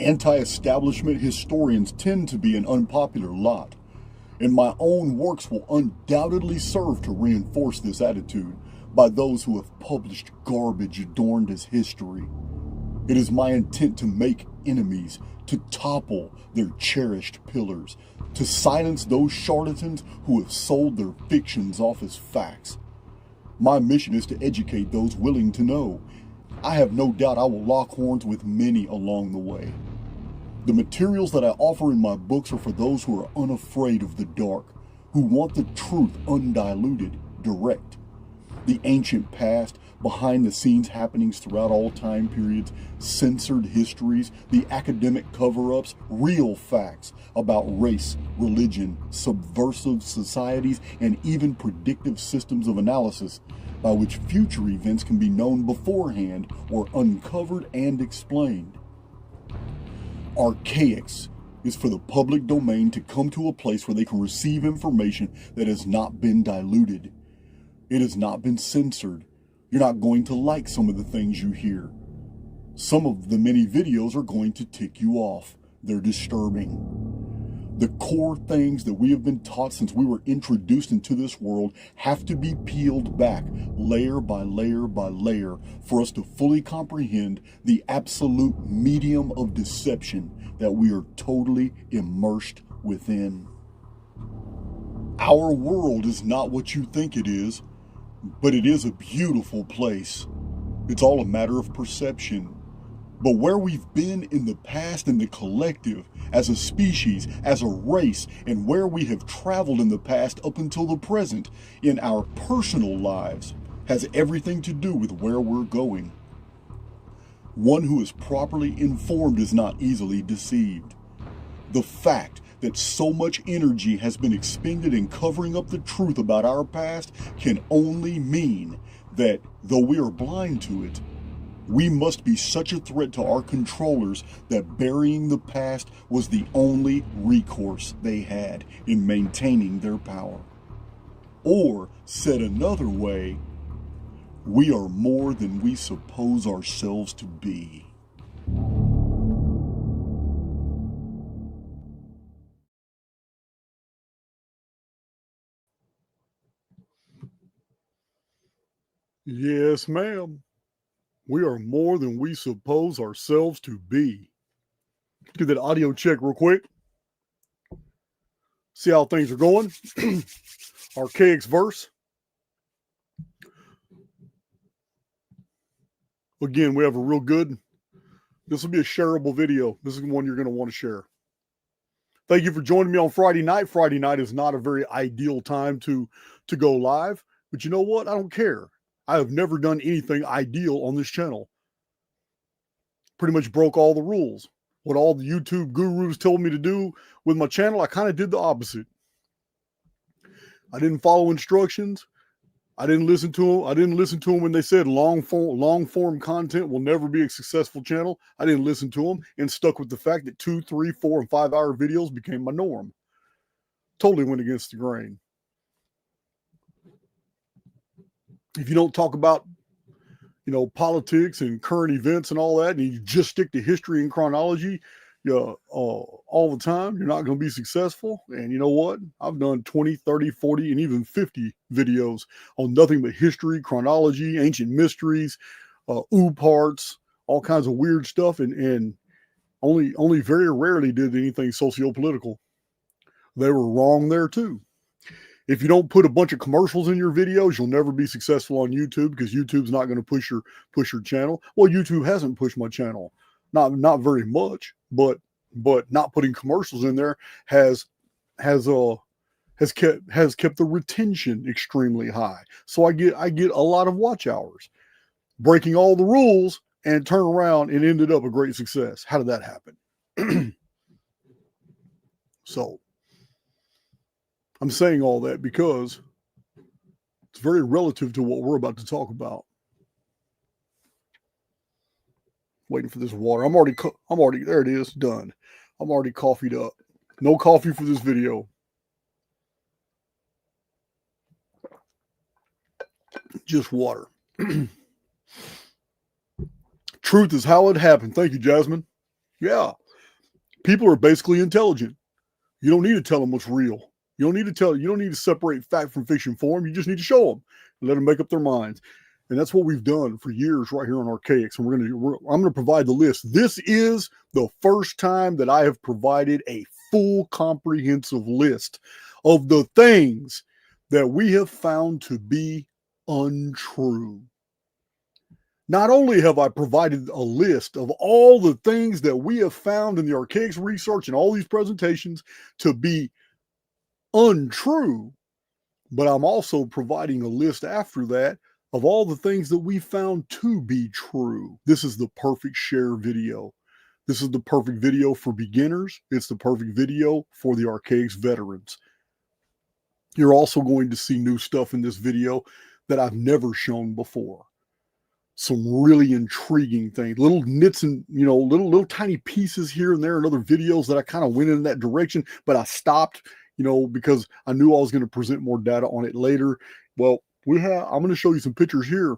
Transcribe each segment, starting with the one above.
Anti-establishment historians tend to be an unpopular lot, and my own works will undoubtedly serve to reinforce this attitude by those who have published garbage adorned as history. It is my intent to make enemies, to topple their cherished pillars, to silence those charlatans who have sold their fictions off as facts. My mission is to educate those willing to know. I have no doubt I will lock horns with many along the way. The materials that I offer in my books are for those who are unafraid of the dark, who want the truth undiluted, direct. The ancient past, behind the scenes happenings throughout all time periods, censored histories, the academic cover-ups, real facts about race, religion, subversive societies, and even predictive systems of analysis by which future events can be known beforehand or uncovered and explained. Archaix is for the public domain to come to a place where they can receive information that has not been diluted. It has not been censored. You're not going to like some of the things you hear. Some of the many videos are going to tick you off. They're disturbing. The core things that we have been taught since we were introduced into this world have to be peeled back layer by layer by layer for us to fully comprehend the absolute medium of deception that we are totally immersed within. Our world is not what you think it is, but it is a beautiful place. It's all a matter of perception. But where we've been in the past in the collective, as a species, as a race, and where we have traveled in the past up until the present, in our personal lives, has everything to do with where we're going. One who is properly informed is not easily deceived. The fact that so much energy has been expended in covering up the truth about our past can only mean that, though we are blind to it, we must be such a threat to our controllers that burying the past was the only recourse they had in maintaining their power. Or, said another way, we are more than we suppose ourselves to be. Yes, ma'am. We are more than we suppose ourselves to be. Do that audio check real quick. See how things are going. Archaix verse. Again, we have a real good, this will be a shareable video. This is the one you're going to want to share. Thank you for joining me on Friday night. Friday night is not a very ideal time to go live, but you know what? I don't care. I have never done anything ideal on this channel. Pretty much broke all the rules. What all the YouTube gurus told me to do with my channel, I kind of did the opposite. I didn't follow instructions. I didn't listen to them. I didn't listen to them when they said long form content will never be a successful channel. I didn't listen to them and stuck with the fact that 2, 3, 4, and 5 hour videos became my norm. Totally went against the grain. If you don't talk about, politics and current events and all that, and you just stick to history and chronology, all the time, you're not going to be successful. And you know what? I've done 20, 30, 40, and even 50 videos on nothing but history, chronology, ancient mysteries, parts, all kinds of weird stuff, and only very rarely did anything socio-political. They were wrong there too. If you don't put a bunch of commercials in your videos, you'll never be successful on YouTube, because YouTube's not going to push your channel. Well, YouTube hasn't pushed my channel, not very much, but not putting commercials in there has kept the retention extremely high. So I get a lot of watch hours, breaking all the rules, and turn around and ended up a great success. How did that happen? So I'm saying all that because it's very relative to what we're about to talk about. Waiting for this water. I'm already, there it is, done. I'm already coffeeed up. No coffee for this video. Just water. Truth is how it happened. Thank you, Jasmine. Yeah. People are basically intelligent. You don't need to tell them what's real. You don't need to separate fact from fiction for them. You just need to show them and let them make up their minds. And that's what we've done for years right here on Archaix. And I'm going to provide the list. This is the first time that I have provided a full comprehensive list of the things that we have found to be untrue. Not only have I provided a list of all the things that we have found in the Archaix research and all these presentations to be untrue, but I'm also providing a list after that of all the things that we found to be true. This is the perfect share video. This is the perfect video for beginners. It's the perfect video for the Archaix veterans. You're also going to see new stuff in this video that I've never shown before. Some really intriguing things, little nits and, little tiny pieces here and there and other videos that I kind of went in that direction, but I stopped, because I knew I was going to present more data on it later. Well, I'm going to show you some pictures here.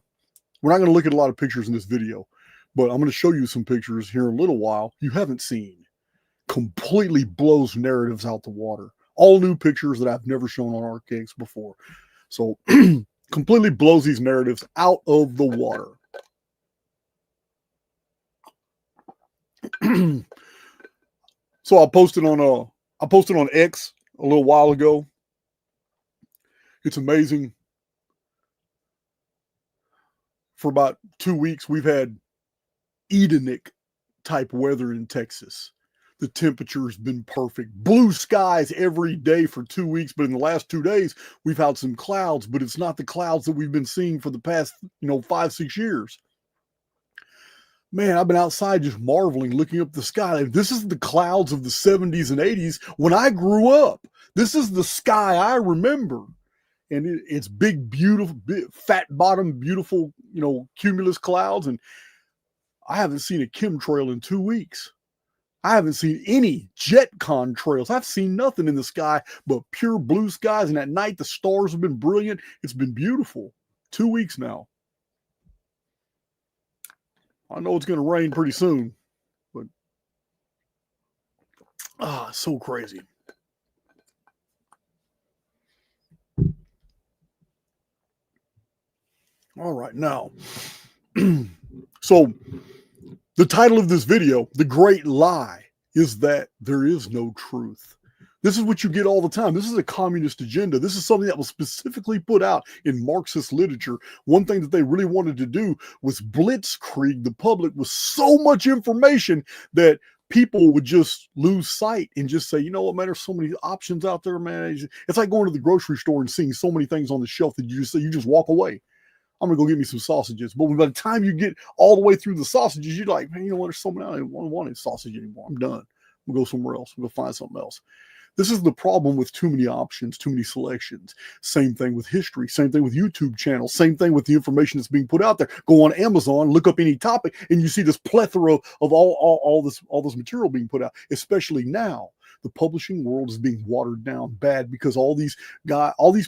We're not going to look at a lot of pictures in this video, but I'm going to show you some pictures here in a little while you haven't seen. Completely blows narratives out the water. All new pictures that I've never shown on Archaix before. So completely blows these narratives out of the water. So I posted on X a little while ago. It's amazing. For about 2 weeks, we've had Edenic type weather in Texas. The temperature has been perfect. Blue skies every day for 2 weeks, but in the last 2 days, we've had some clouds, but it's not the clouds that we've been seeing for the past, 5-6 years. Man, I've been outside just marveling, looking up the sky. This is the clouds of the 70s and 80s when I grew up. This is the sky I remember. And it's big, beautiful, fat bottom, beautiful, cumulus clouds. And I haven't seen a chemtrail in 2 weeks. I haven't seen any jet contrails. I've seen nothing in the sky but pure blue skies. And at night, the stars have been brilliant. It's been beautiful. 2 weeks now. I know it's going to rain pretty soon, but it's so crazy. All right, now, so the title of this video, The Great Lie, is that there is no truth. This is what you get all the time. This is a communist agenda. This is something that was specifically put out in Marxist literature. One thing that they really wanted to do was blitzkrieg the public with so much information that people would just lose sight and just say, you know what, man, there's so many options out there, man. It's like going to the grocery store and seeing so many things on the shelf that you just walk away. I'm going to go get me some sausages. But by the time you get all the way through the sausages, you're like, man, you know what, there's so many, I don't want any sausage anymore. I'm done. We'll go somewhere else. We'll go find something else. This is the problem with too many options, too many selections. Same thing with history. Same thing with YouTube channels. Same thing with the information that's being put out there. Go on Amazon, look up any topic, and you see this plethora of all this material being put out. Especially now, the publishing world is being watered down bad because all these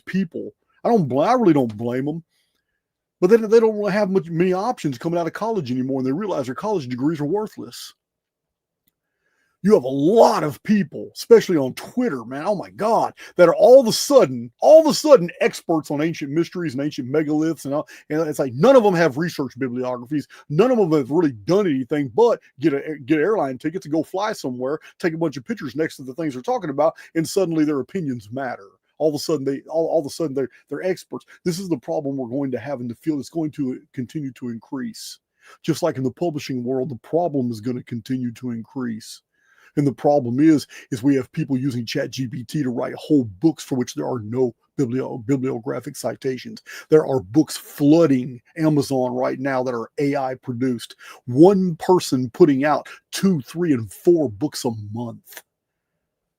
people. I really don't blame them, but they don't really have many options coming out of college anymore, and they realize their college degrees are worthless. You have a lot of people, especially on Twitter, man, oh my God, that are all of a sudden experts on ancient mysteries and ancient megaliths and all. And it's like none of them have research bibliographies. None of them have really done anything but get airline tickets and go fly somewhere, take a bunch of pictures next to the things they're talking about, and suddenly their opinions matter. All of a sudden they're experts. This is the problem we're going to have in the field. It's going to continue to increase. Just like in the publishing world, the problem is going to continue to increase. And the problem is we have people using ChatGPT to write whole books for which there are no bibliographic citations. There are books flooding Amazon right now that are AI produced. One person putting out 2, 3, and 4 books a month.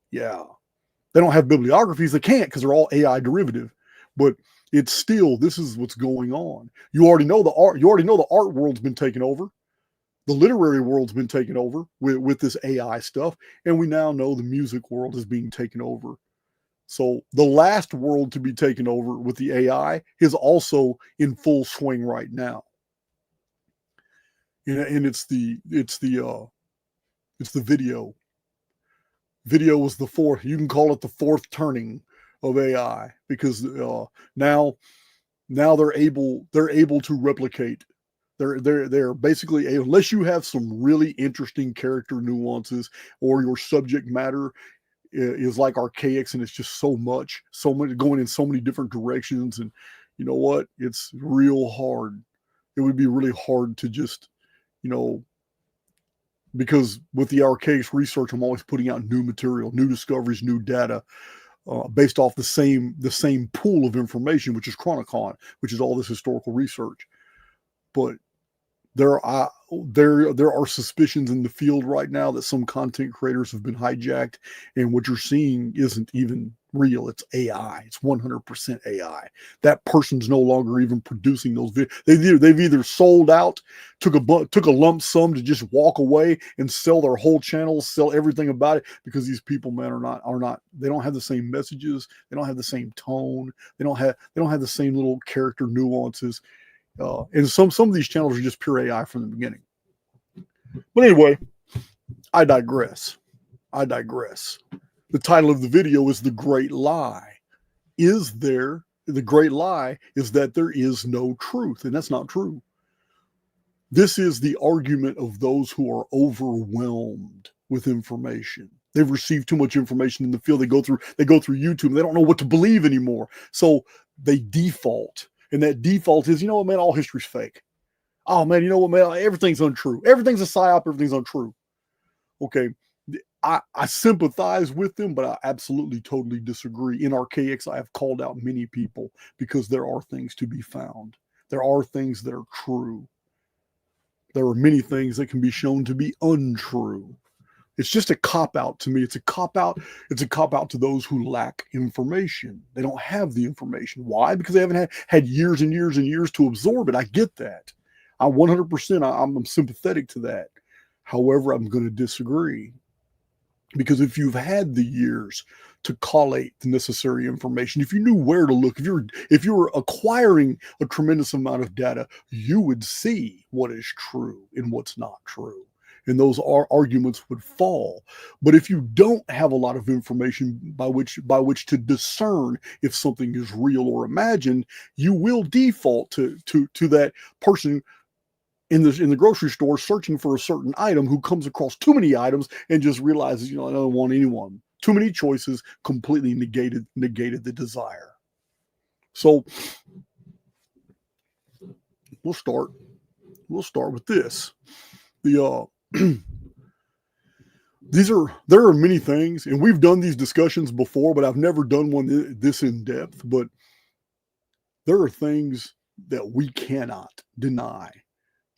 Yeah. They don't have bibliographies. They can't because they're all AI derivative. But it's still, this is what's going on. You already know the art world's been taken over. The literary world's been taken over with this AI stuff, and we now know the music world is being taken over. So the last world to be taken over with the AI is also in full swing right now. And it's the video. Video was the fourth. You can call it the fourth turning of AI, because now they're able to replicate. They're basically, unless you have some really interesting character nuances, or your subject matter is like Archaix and it's just so much going in so many different directions. And you know what? It's real hard. It would be really hard to just, you know, because with the Archaix research, I'm always putting out new material, new discoveries, new data, based off the same pool of information, which is Chronicon, which is all this historical research. But there are suspicions in the field right now that some content creators have been hijacked, and what you're seeing isn't even real. It's AI. It's 100% AI. That person's no longer even producing those videos. They've either sold out, took a lump sum to just walk away and sell their whole channel, sell everything about it, because these people, man, are not. They don't have the same messages. They don't have the same tone. They don't have the same little character nuances. And some of these channels are just pure AI from the beginning. But anyway, I digress. The title of the video is The Great Lie. The great lie is that there is no truth, and that's not true. This is the argument of those who are overwhelmed with information. They've received too much information in the field. They go through YouTube. They don't know what to believe anymore. So they default. And that default is, you know what, man, all history's fake. Oh, man, you know what, man, everything's untrue. Everything's a psyop. Everything's untrue. Okay, I sympathize with them, but I absolutely, totally disagree. In Archaix, I have called out many people because there are things to be found. There are things that are true. There are many things that can be shown to be untrue. It's just a cop-out to me. It's a cop-out. It's a cop-out to those who lack information. They don't have the information. Why? Because they haven't had years and years and years to absorb it. I get that. I 100%, I'm sympathetic to that. However, I'm going to disagree. Because if you've had the years to collate the necessary information, if you knew where to look, if you were acquiring a tremendous amount of data, you would see what is true and what's not true. And those arguments would fall. But if you don't have a lot of information by which to discern if something is real or imagined, you will default to that person in the grocery store searching for a certain item who comes across too many items and just realizes, you know, I don't want anyone. Too many choices completely negated the desire. So we'll start with this. There are many things, and we've done these discussions before, but I've never done one this in depth. But there are things that we cannot deny.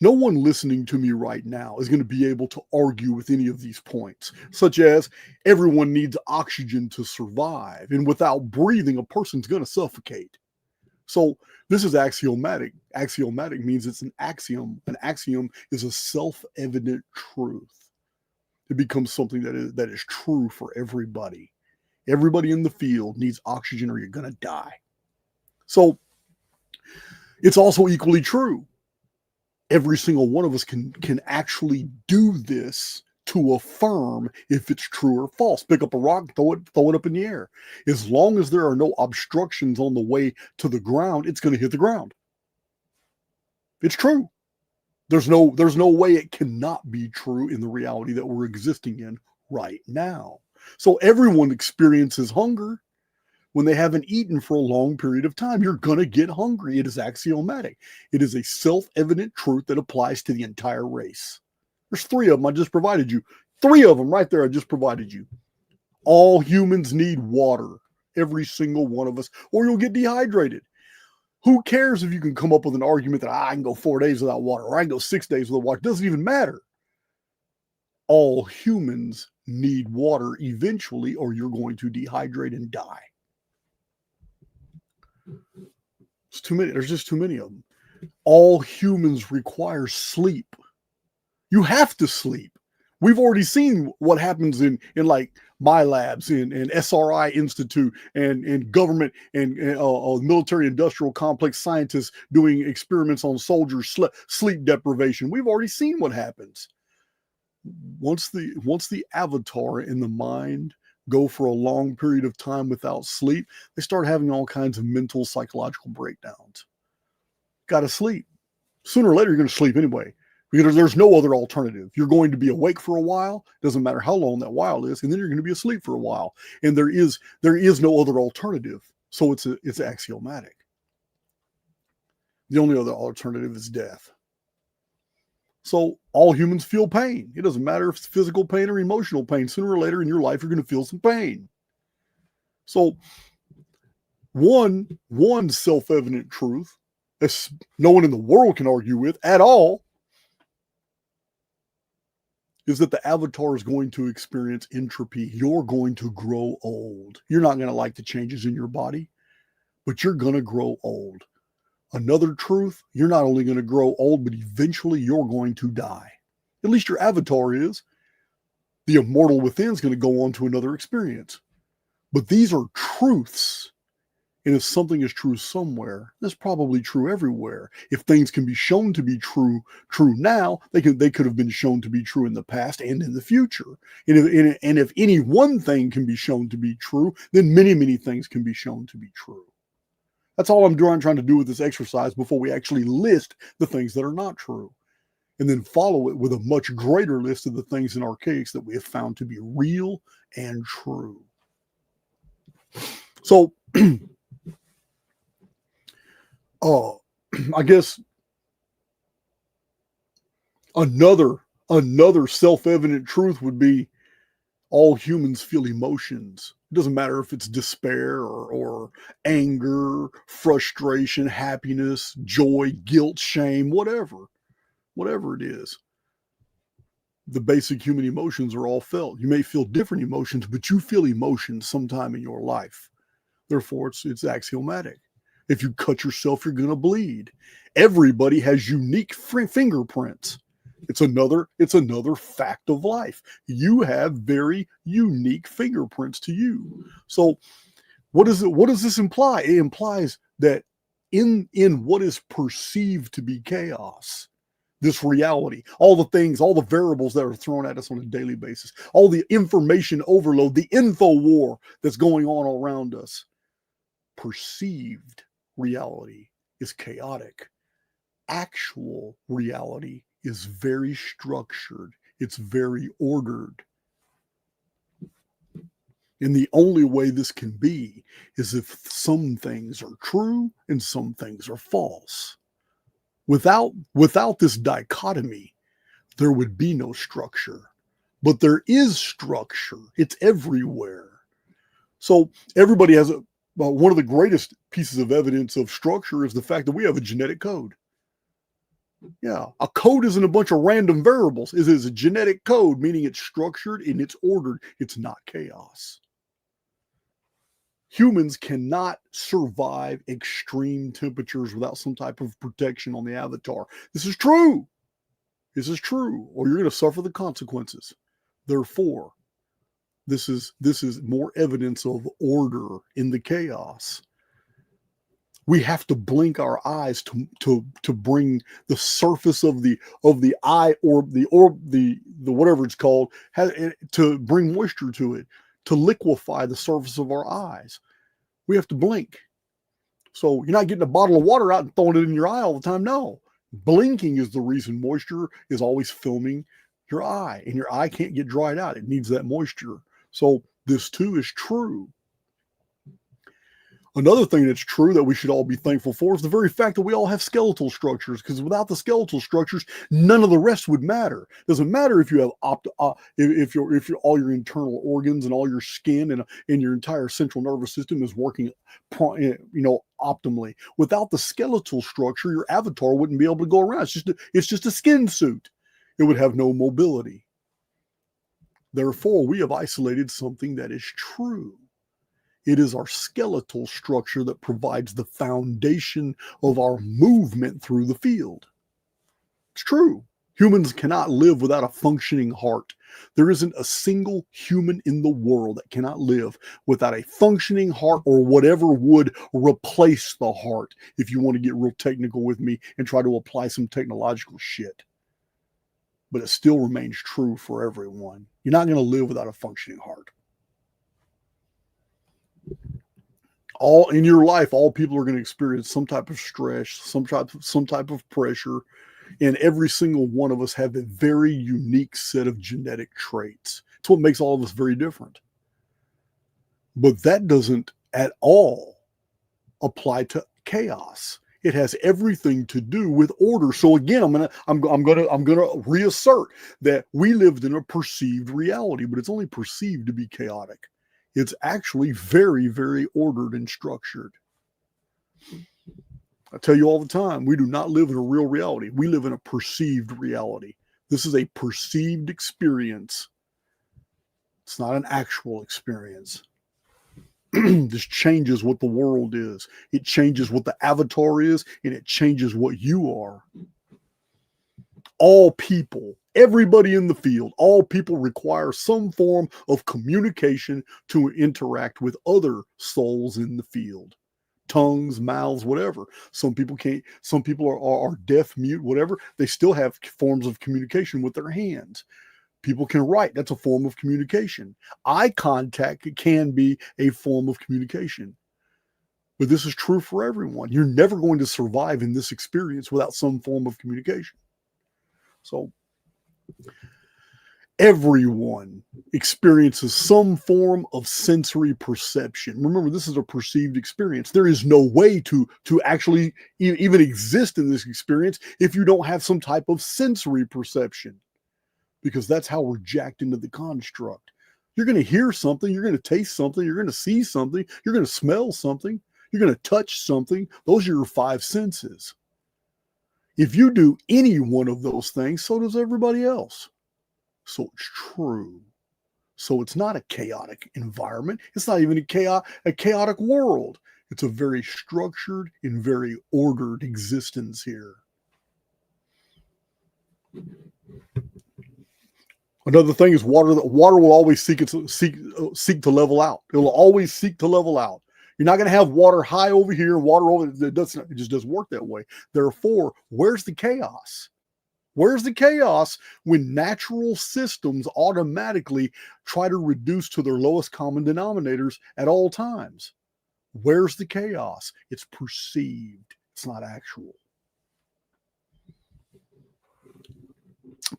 No one listening to me right now is going to be able to argue with any of these points, such as everyone needs oxygen to survive, and without breathing, a person's going to suffocate. So this is axiomatic. Axiomatic means it's an axiom. An axiom is a self-evident truth. It becomes something that is true for everybody. Everybody in the field needs oxygen or you're going to die. So it's also equally true. Every single one of us can actually do this to affirm if it's true or false. Pick up a rock, throw it up in the air. As long as there are no obstructions on the way to the ground, it's going to hit the ground. It's true. There's no way it cannot be true in the reality that we're existing in right now. So everyone experiences hunger. When they haven't eaten for a long period of time, you're going to get hungry. It is axiomatic. It is a self-evident truth that applies to the entire race. There's 3 of them I just provided you. 3 of them right there I just provided you. All humans need water. Every single one of us, or you'll get dehydrated. Who cares if you can come up with an argument that I can go 4 days without water, or I can go 6 days without water? It doesn't even matter. All humans need water eventually, or you're going to dehydrate and die. It's too many. There's just too many of them. All humans require sleep. You have to sleep. We've already seen what happens in like my labs, in SRI Institute, and government and military industrial complex scientists doing experiments on soldiers' sleep deprivation. We've already seen what happens. Once the avatar in the mind go for a long period of time without sleep, they start having all kinds of mental, psychological breakdowns. Got to sleep. Sooner or later, you're going to sleep anyway, because there's no other alternative. You're going to be awake for a while, doesn't matter how long that while is, and then you're going to be asleep for a while. And there is no other alternative. So it's axiomatic. The only other alternative is death. So all humans feel pain. It doesn't matter if it's physical pain or emotional pain. Sooner or later in your life, you're going to feel some pain. So one self-evident truth that no one in the world can argue with at all is that the avatar is going to experience entropy. You're going to grow old. You're not going to like the changes in your body, but you're going to grow old. Another truth, you're not only going to grow old, but eventually you're going to die. At least your avatar is. The immortal within is going to go on to another experience. But these are truths. And if something is true somewhere, that's probably true everywhere. If things can be shown to be true now, they could have been shown to be true in the past and in the future. And if any one thing can be shown to be true, then many, many things can be shown to be true. That's all I'm trying to do with this exercise before we actually list the things that are not true. And then follow it with a much greater list of the things in Archaix that we have found to be real and true. So, I guess another self-evident truth would be all humans feel emotions. It doesn't matter if it's despair or anger, frustration, happiness, joy, guilt, shame, whatever it is. The basic human emotions are all felt. You may feel different emotions, but you feel emotions sometime in your life. Therefore, it's axiomatic. If you cut yourself, you're going to bleed. Everybody has unique fingerprints. It's another fact of life. You have very unique fingerprints to you. So what does this imply? It implies that in what is perceived to be chaos, this reality, all the things, all the variables that are thrown at us on a daily basis, all the information overload, the info war that's going on around us, perceived reality is chaotic. Actual reality is very structured. It's very ordered. And the only way this can be is if some things are true and some things are false. Without this dichotomy, there would be no structure. But there is structure. It's everywhere. So everybody has one of the greatest pieces of evidence of structure is the fact that we have a genetic code. Yeah, a code isn't a bunch of random variables. It is a genetic code, meaning it's structured and it's ordered. It's not chaos. Humans cannot survive extreme temperatures without some type of protection on the avatar. This is true. Or you're going to suffer the consequences. Therefore, this is more evidence of order in the chaos. We have to blink our eyes to bring the surface of the eye or the whatever it's called to bring moisture to it, to liquefy the surface of our eyes. We have to blink. So you're not getting a bottle of water out and throwing it in your eye all the time. No, blinking is the reason moisture is always filming your eye, and your eye can't get dried out. It needs that moisture. So this too is true. Another thing that's true that we should all be thankful for is the very fact that we all have skeletal structures, because without the skeletal structures, none of the rest would matter. It doesn't matter if you have if all your internal organs and all your skin and your entire central nervous system is working, optimally. Without the skeletal structure, your avatar wouldn't be able to go around. It's just a skin suit. It would have no mobility. Therefore, we have isolated something that is true. It is our skeletal structure that provides the foundation of our movement through the field. It's true. Humans cannot live without a functioning heart. There isn't a single human in the world that cannot live without a functioning heart or whatever would replace the heart, if you want to get real technical with me and try to apply some technological shit. But it still remains true for everyone. You're not going to live without a functioning heart. All in your life, all people are going to experience some type of stress, some type of pressure, and every single one of us have a very unique set of genetic traits. It's what makes all of us very different. But that doesn't at all apply to chaos. It has everything to do with order. So again, I'm gonna reassert that we lived in a perceived reality, but it's only perceived to be chaotic. It's actually very, very ordered and structured. I tell you all the time, we do not live in a real reality. We live in a perceived reality. This is a perceived experience. It's not an actual experience. This changes what the world is. It changes what the avatar is, and it changes what you are. All people, everybody in the field, all people require some form of communication to interact with other souls in the field. Tongues, mouths, whatever. Some people can't, some people are deaf, mute, whatever. They still have forms of communication with their hands. People can write. That's a form of communication. Eye contact can be a form of communication. But this is true for everyone. You're never going to survive in this experience without some form of communication. So everyone experiences some form of sensory perception. Remember, this is a perceived experience. There is no way to actually even exist in this experience if you don't have some type of sensory perception, because that's how we're jacked into the construct. You're going to hear something, you're going to taste something, you're going to see something, you're going to smell something, you're going to touch something. Those are your five senses. If you do any one of those things, so does everybody else. So it's true. So it's not a chaotic environment. It's not even a chaotic world. It's a very structured and very ordered existence here. Another thing is water. Water will always seek to level out. It will always seek to level out. You're not going to have water high over here and water over there. It just doesn't work that way. Therefore, where's the chaos? Where's the chaos when natural systems automatically try to reduce to their lowest common denominators at all times? Where's the chaos? It's perceived. It's not actual.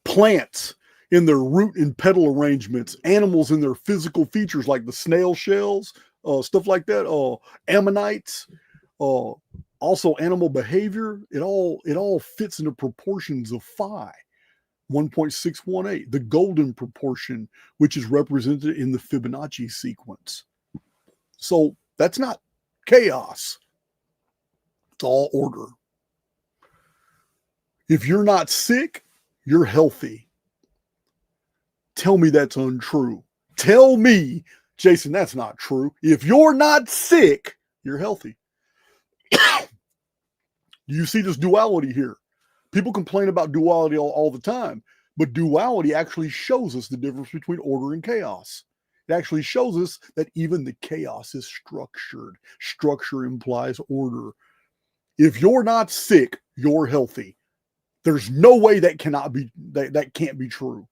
Plants in their root and petal arrangements, animals in their physical features like the snail shells, stuff like that, ammonites, also animal behavior, it all fits into proportions of phi, 1.618, the golden proportion, which is represented in the Fibonacci sequence. So that's not chaos. It's all order. If you're not sick, you're healthy. Tell me that's untrue. Tell me, Jason, that's not true. If you're not sick, you're healthy. You see this duality here. People complain about duality all the time, but duality actually shows us the difference between order and chaos. It actually shows us that even the chaos is structured. Structure implies order. If you're not sick, you're healthy. There's no way that can't be true.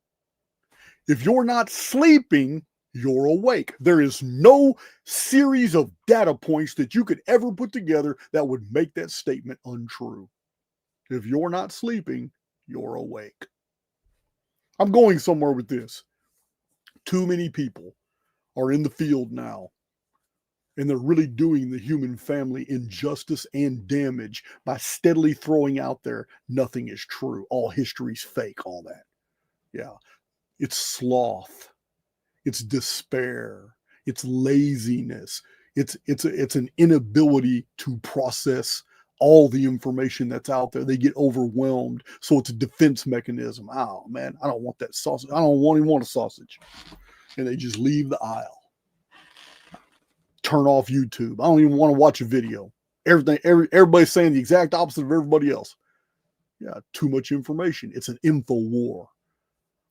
If you're not sleeping, you're awake. There is no series of data points that you could ever put together that would make that statement untrue. If you're not sleeping, you're awake. I'm going somewhere with this. Too many people are in the field now, and they're really doing the human family injustice and damage by steadily throwing out there, nothing is true. All history's fake, all that. Yeah. It's sloth. It's despair. It's laziness. It's an inability to process all the information that's out there. They get overwhelmed. So it's a defense mechanism. Oh man, I don't want that sausage. I don't even want a sausage. And they just leave the aisle. Turn off YouTube. I don't even want to watch a video. Everybody's saying the exact opposite of everybody else. Yeah, too much information. It's an info war.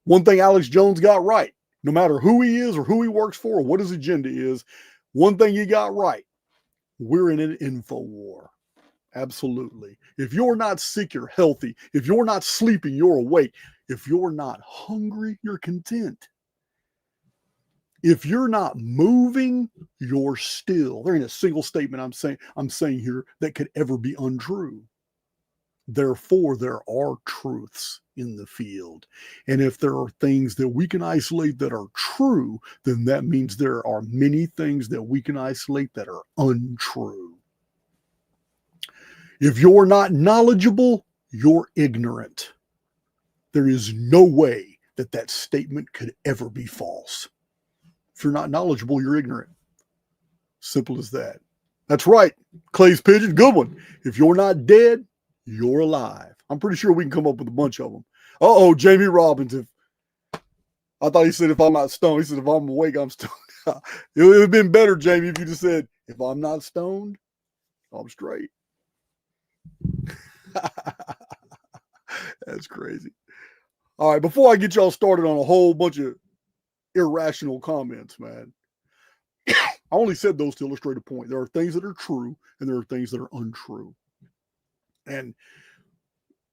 One thing Alex Jones got right, no matter who he is or who he works for or what his agenda is, one thing he got right, we're in an info war. Absolutely. If you're not sick, you're healthy. If you're not sleeping, you're awake. If you're not hungry, you're content. If you're not moving, you're still. There ain't a single statement I'm saying here that could ever be untrue. Therefore, there are truths in the field. And if there are things that we can isolate that are true, then that means there are many things that we can isolate that are untrue. If you're not knowledgeable, you're ignorant. There is no way that that statement could ever be false. If you're not knowledgeable, you're ignorant. Simple as that. That's right. Clay's Pigeon, good one. If you're not dead, you're alive. I'm pretty sure we can come up with a bunch of them. Uh-oh, Jamie Robbins. I thought he said if I'm not stoned. He said if I'm awake, I'm stoned. It would have been better, Jamie, if you just said, if I'm not stoned, I'm straight. That's crazy. All right, before I get y'all started on a whole bunch of irrational comments, man, I only said those to illustrate a point. There are things that are true and there are things that are untrue. And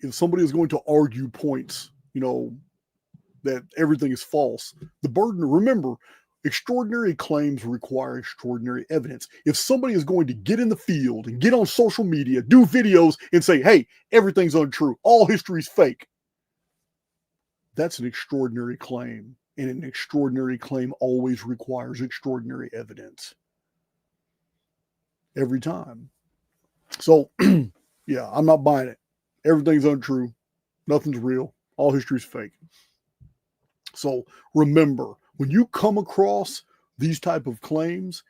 if somebody is going to argue points, that everything is false, the burden, remember, extraordinary claims require extraordinary evidence. If somebody is going to get in the field and get on social media, do videos and say, hey, everything's untrue, all history's fake, that's an extraordinary claim. And an extraordinary claim always requires extraordinary evidence. Every time. So, yeah, I'm not buying it. Everything's untrue. Nothing's real. All history's fake. So remember, when you come across these type of claims,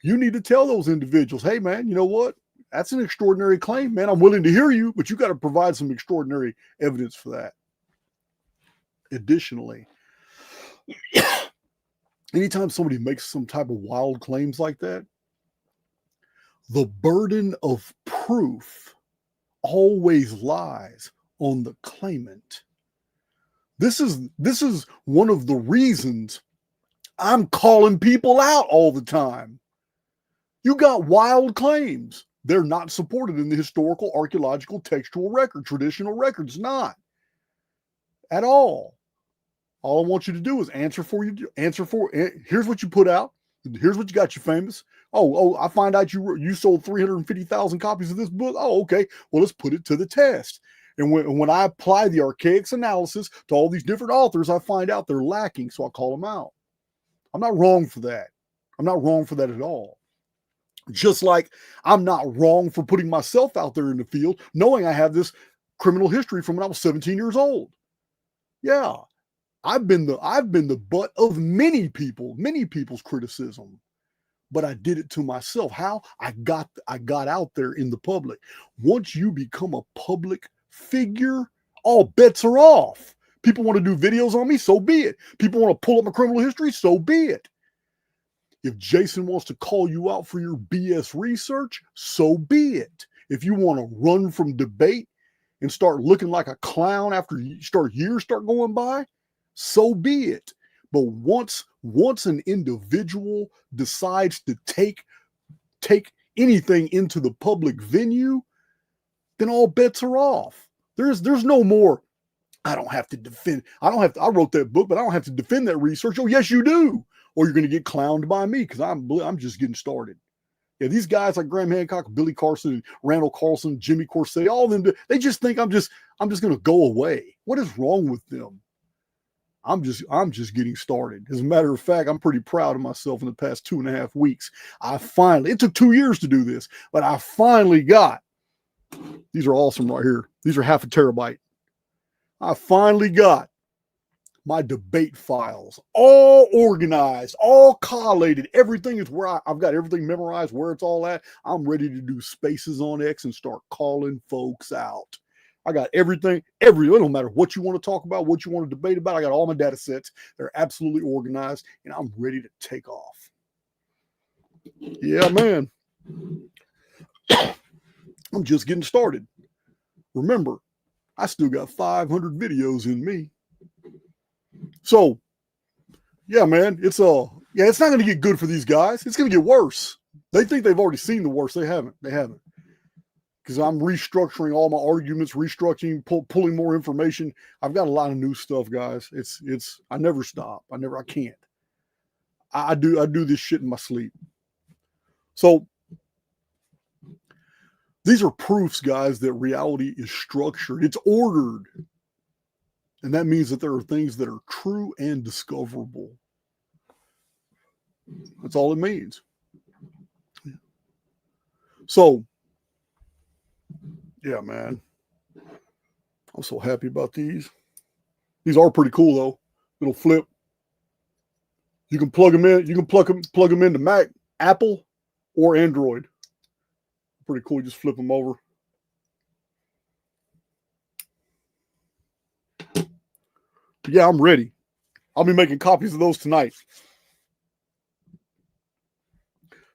you need to tell those individuals, hey, man, you know what? That's an extraordinary claim, man. I'm willing to hear you, but you got to provide some extraordinary evidence for that. Additionally, anytime somebody makes some type of wild claims like that, the burden of proof always lies on the claimant. This is one of the reasons I'm calling people out all the time. You got wild claims. They're not supported in the historical, archaeological, textual record, traditional records, not at all. All I want you to do is answer for. Here's what you put out. Here's what you got you famous. Oh, I find out you sold 350,000 copies of this book. Oh, okay. Well, let's put it to the test. And when I apply the Archaix analysis to all these different authors, I find out they're lacking, so I call them out. I'm not wrong for that. I'm not wrong for that at all. Just like I'm not wrong for putting myself out there in the field, knowing I have this criminal history from when I was 17 years old. Yeah, I've been the butt of many people's criticism. But I did it to myself. How? I got out there in the public. Once you become a public figure, all bets are off. People want to do videos on me, so be it. People want to pull up my criminal history, so be it. If Jason wants to call you out for your BS research, so be it. If you want to run from debate and start looking like a clown after years start going by, so be it. But once an individual decides to take anything into the public venue, then all bets are off. There's no more, I wrote that book, but I don't have to defend that research. Oh, yes, you do. Or you're going to get clowned by me because I'm just getting started. Yeah, these guys like Graham Hancock, Billy Carson, and Randall Carlson, Jimmy Corset, all of them, they just think I'm just going to go away. What is wrong with them? I'm just getting started. As a matter of fact, I'm pretty proud of myself in the past 2.5 weeks. It took 2 years to do this, but I finally got, these are awesome right here. These are 0.5 terabyte. I finally got my debate files all organized, all collated. Everything is where I've got everything memorized, where it's all at. I'm ready to do spaces on X and start calling folks out. I got everything, it don't matter what you want to talk about, what you want to debate about. I got all my data sets. They're absolutely organized, and I'm ready to take off. Yeah, man. I'm just getting started. Remember, I still got 500 videos in me. So, yeah, man, it's not going to get good for these guys. It's going to get worse. They think they've already seen the worst. They haven't. Because I'm restructuring all my arguments, pulling more information. I've got a lot of new stuff, guys. I never stop. I can't. I do this shit in my sleep. So these are proofs, guys, that reality is structured. It's ordered. And that means that there are things that are true and discoverable. That's all it means. So, yeah, man. I'm so happy about these. These are pretty cool, though. Little flip. You can plug them in. You can plug them into Mac, Apple, or Android. Pretty cool. You just flip them over. Yeah, I'm ready. I'll be making copies of those tonight.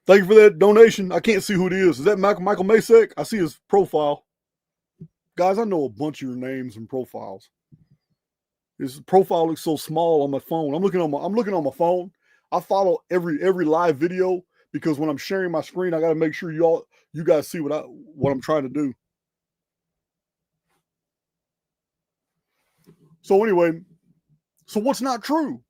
Thank you for that donation. I can't see who it is. Is that Michael Masek? I see his profile. Guys, I know a bunch of your names and profiles. His profile looks so small on my phone. I'm looking on my phone. I follow every live video because when I'm sharing my screen, I got to make sure you guys see what I'm trying to do. So anyway, so what's not true?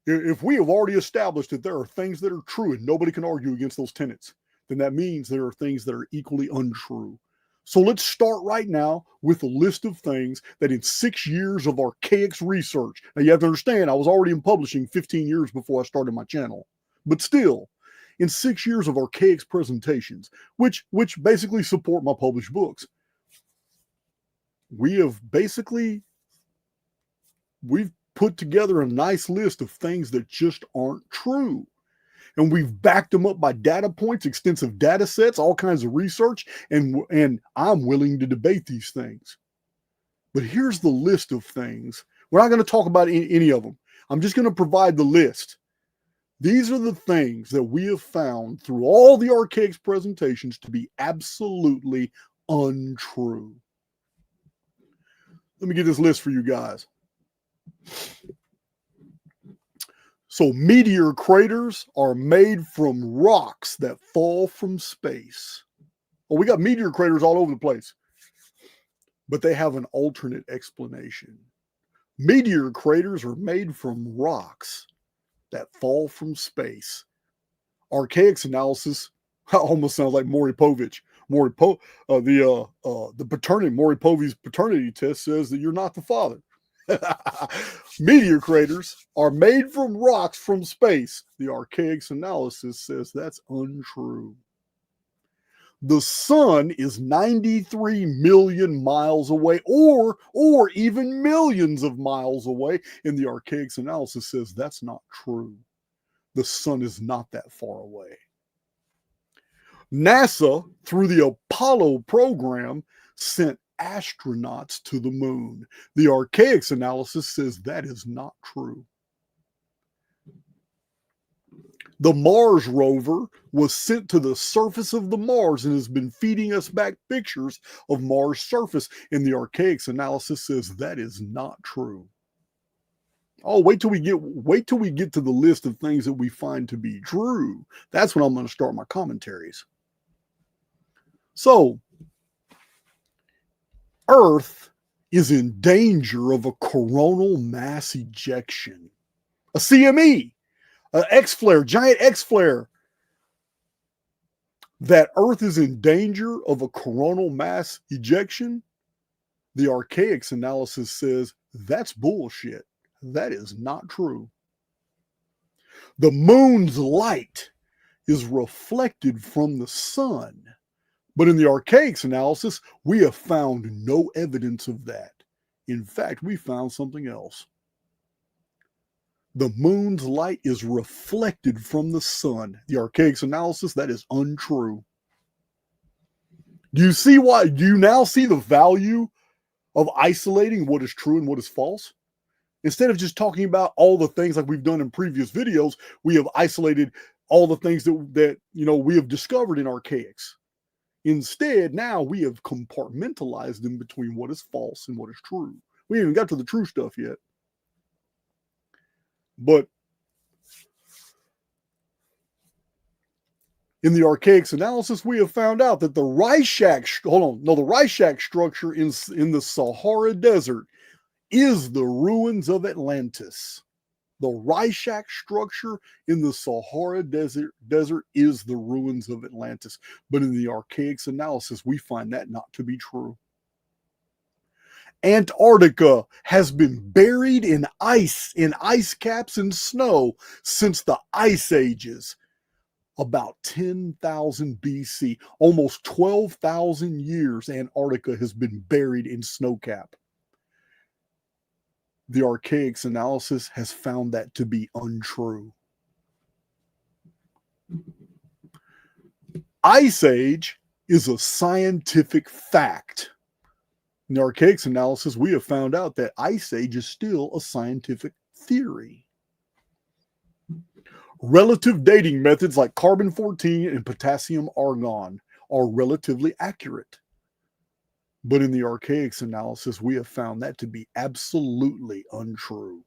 If we have already established that there are things that are true and nobody can argue against those tenets, then that means there are things that are equally untrue. So let's start right now with a list of things that in 6 years of Archaix research, now you have to understand, I was already in publishing 15 years before I started my channel, but still, in 6 years of Archaix presentations, which basically support my published books, we've put together a nice list of things that just aren't true. And we've backed them up by data points, extensive data sets, all kinds of research, and I'm willing to debate these things. But here's the list of things. We're not going to talk about any of them. I'm just going to provide the list. These are the things that we have found through all the Archaix presentations to be absolutely untrue. Let me get this list for you guys. So meteor craters are made from rocks that fall from space. Well, we got meteor craters all over the place, but they have an alternate explanation. Meteor craters are made from rocks that fall from space. Archaix analysis almost sounds like Maury Povich. Maury Povey's paternity test says that you're not the father. Meteor craters are made from rocks from space. The Archaix analysis says that's untrue. The sun is 93 million miles away, or even millions of miles away, and the Archaix analysis says that's not true. The sun is not that far away. NASA, through the Apollo program, sent astronauts to the moon. The Archaix analysis says that is not true. The Mars rover was sent to the surface of the Mars and has been feeding us back pictures of Mars' surface, and the Archaix analysis says that is not true. Oh, wait till we get to the list of things that we find to be true. That's when I'm going to start my commentaries. So, Earth is in danger of a coronal mass ejection. A CME, an X-flare, giant X-flare. That Earth is in danger of a coronal mass ejection, the Archaix analysis says that's bullshit. That is not true. The moon's light is reflected from the sun. But in the Archaix analysis, we have found no evidence of that. In fact, we found something else. The moon's light is reflected from the sun. The Archaix analysis, that is untrue. Do you now see the value of isolating what is true and what is false? Instead of just talking about all the things like we've done in previous videos, we have isolated all the things that we have discovered in Archaix. Instead, now we have compartmentalized them between what is false and what is true. We haven't even got to the true stuff yet. But in the Archaix analysis, we have found out that the Archaix structure in the Sahara Desert is the ruins of Atlantis. The Archaix structure in the Sahara Desert is the ruins of Atlantis. But in the Archaix analysis, we find that not to be true. Antarctica has been buried in ice caps and snow since the Ice Ages, about 10,000 BC. Almost 12,000 years Antarctica has been buried in snowcap. The Archaix analysis has found that to be untrue. Ice Age is a scientific fact. In the Archaix analysis, we have found out that Ice Age is still a scientific theory. Relative dating methods like carbon-14 and potassium-argon are relatively accurate. But in the Archaix analysis, we have found that to be absolutely untrue.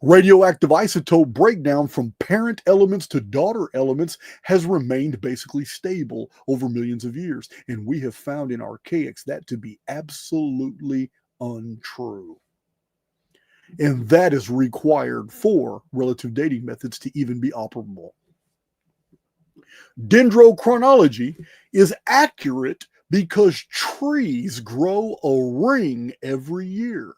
Radioactive isotope breakdown from parent elements to daughter elements has remained basically stable over millions of years, and we have found in Archaix that to be absolutely untrue. And that is required for relative dating methods to even be operable. Dendrochronology is accurate because trees grow a ring every year.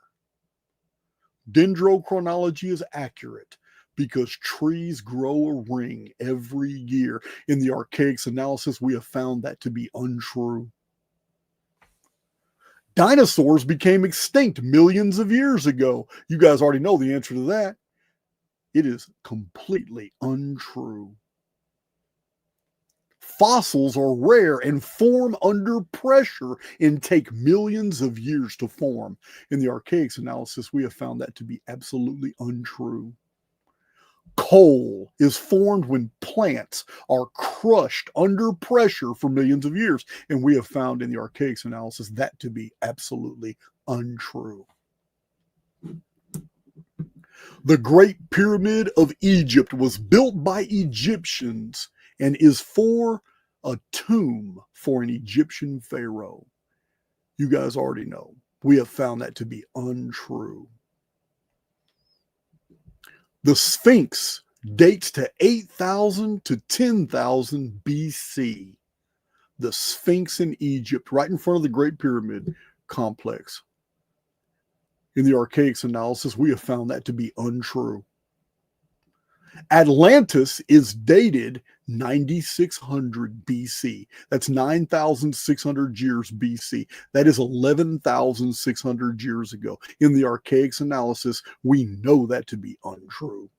Dendrochronology is accurate because trees grow a ring every year. In the Archaix analysis, we have found that to be untrue. Dinosaurs became extinct millions of years ago. You guys already know the answer to that. It is completely untrue. Fossils are rare and form under pressure and take millions of years to form. In the Archaix analysis, we have found that to be absolutely untrue. Coal is formed when plants are crushed under pressure for millions of years, and we have found in the Archaix analysis that to be absolutely untrue. The Great Pyramid of Egypt was built by Egyptians and is for a tomb for an Egyptian pharaoh. You guys already know. We have found that to be untrue. The Sphinx dates to 8,000 to 10,000 BC. The Sphinx in Egypt, right in front of the Great Pyramid complex. In the Archaix analysis, we have found that to be untrue. Atlantis is dated 9,600 BC. That's 9,600 years BC. That is 11,600 years ago. In the Archaix analysis, we know that to be untrue.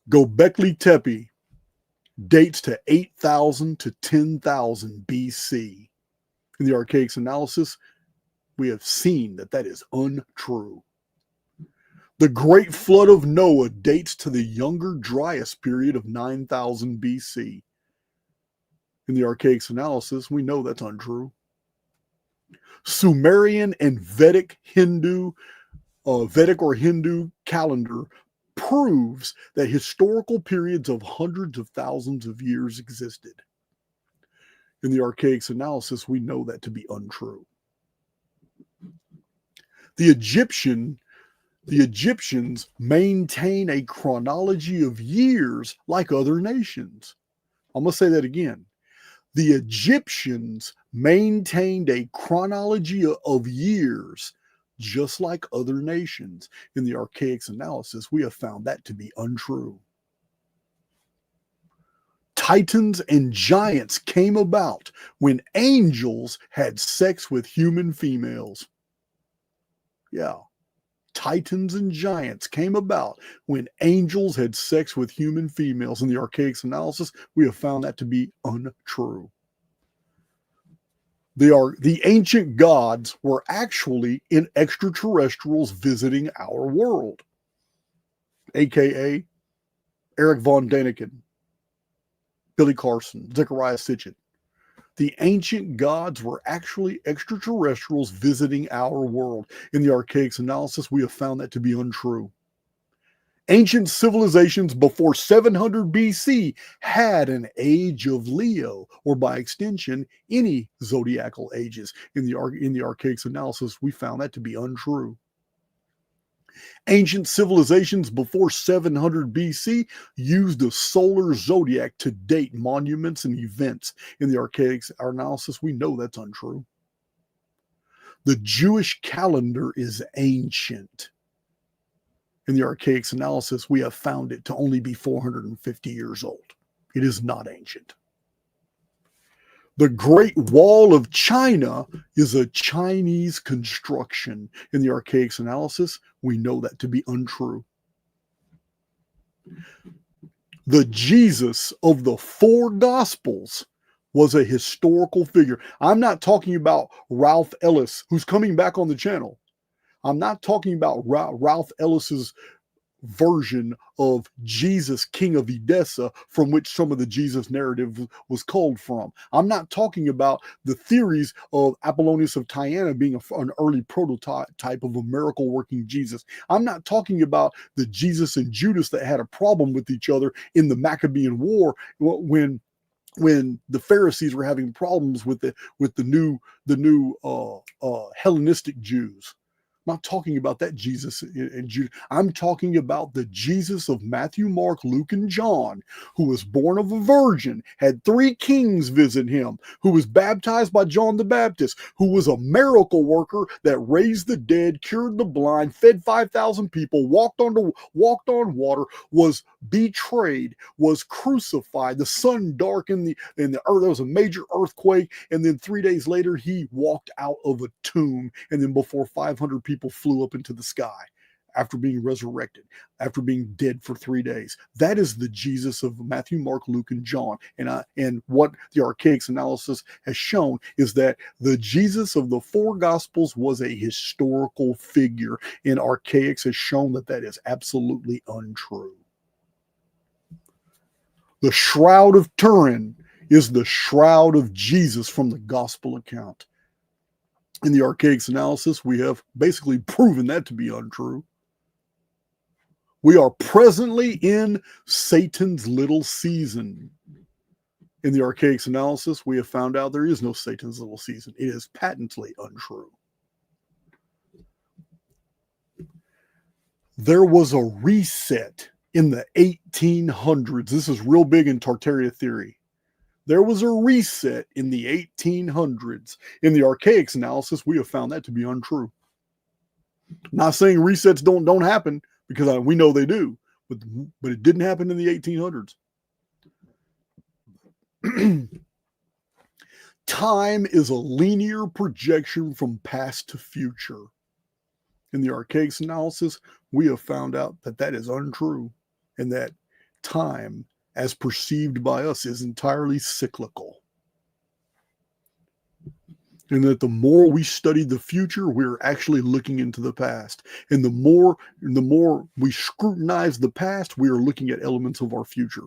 Göbekli Tepe dates to 8,000 to 10,000 BC. In the Archaix analysis, we have seen that that is untrue. The Great Flood of Noah dates to the Younger Dryas period of 9,000 BC. In the Archaix analysis, we know that's untrue. Sumerian and Vedic or Hindu calendar proves that historical periods of hundreds of thousands of years existed. In the Archaix analysis, we know that to be untrue. The Egyptians maintain a chronology of years like other nations. I'm going to say that again. The Egyptians maintained a chronology of years just like other nations. In the Archaix analysis, we have found that to be untrue. Titans and giants came about when angels had sex with human females. Yeah. Titans and giants came about when angels had sex with human females. In the Archaix analysis, we have found that to be untrue. The ancient gods were actually in extraterrestrials visiting our world, aka Eric von Däniken, Billy Carson, Zechariah Sitchin. The ancient gods were actually extraterrestrials visiting our world. In the Archaix analysis, we have found that to be untrue. Ancient civilizations before 700 BC had an age of Leo, or by extension, any zodiacal ages. In the Archaix analysis, we found that to be untrue. Ancient civilizations before 700 BC used the solar zodiac to date monuments and events. In the Archaix analysis, we know that's untrue. The Jewish calendar is ancient. In the Archaix analysis, we have found it to only be 450 years old. It is not ancient. The Great Wall of China is a Chinese construction. In the Archaix analysis, we know that to be untrue. The Jesus of the four Gospels was a historical figure. I'm not talking about Ralph Ellis, who's coming back on the channel. I'm not talking about Ralph Ellis's version of Jesus, King of Edessa, from which some of the Jesus narrative was culled from. I'm not talking about the theories of Apollonius of Tyana being an early prototype of a miracle working Jesus. I'm not talking about the Jesus and Judas that had a problem with each other in the Maccabean War when the Pharisees were having problems with the new Hellenistic Jews. I'm not talking about that Jesus and Judas. I'm talking about the Jesus of Matthew, Mark, Luke, and John, who was born of a virgin, had 3 kings visit him, who was baptized by John the Baptist, who was a miracle worker that raised the dead, cured the blind, fed 5,000 people, walked on water, was betrayed, was crucified. The sun darkened in the earth. There was a major earthquake, and then 3 days later, he walked out of a tomb, and then before 500 people flew up into the sky after being resurrected, after being dead for 3 days. That is the Jesus of Matthew, Mark, Luke, and John. And what the Archaix analysis has shown is that the Jesus of the 4 Gospels was a historical figure, and Archaix has shown that that is absolutely untrue. The Shroud of Turin is the shroud of Jesus from the Gospel account. In the Archaix analysis, we have basically proven that to be untrue. We are presently in Satan's little season. In the Archaix analysis, we have found out there is no Satan's little season. It is patently untrue. There was a reset in the 1800s. This is real big in Tartaria theory. There was a reset in the 1800s. In the Archaix analysis, we have found that to be untrue. Not saying resets don't happen, because we know they do, but it didn't happen in the 1800s. Time is a linear projection from past to future. In the Archaix analysis, we have found out that that is untrue, and that time, as perceived by us, is entirely cyclical. And that the more we study the future, we're actually looking into the past. And the more we scrutinize the past, we are looking at elements of our future.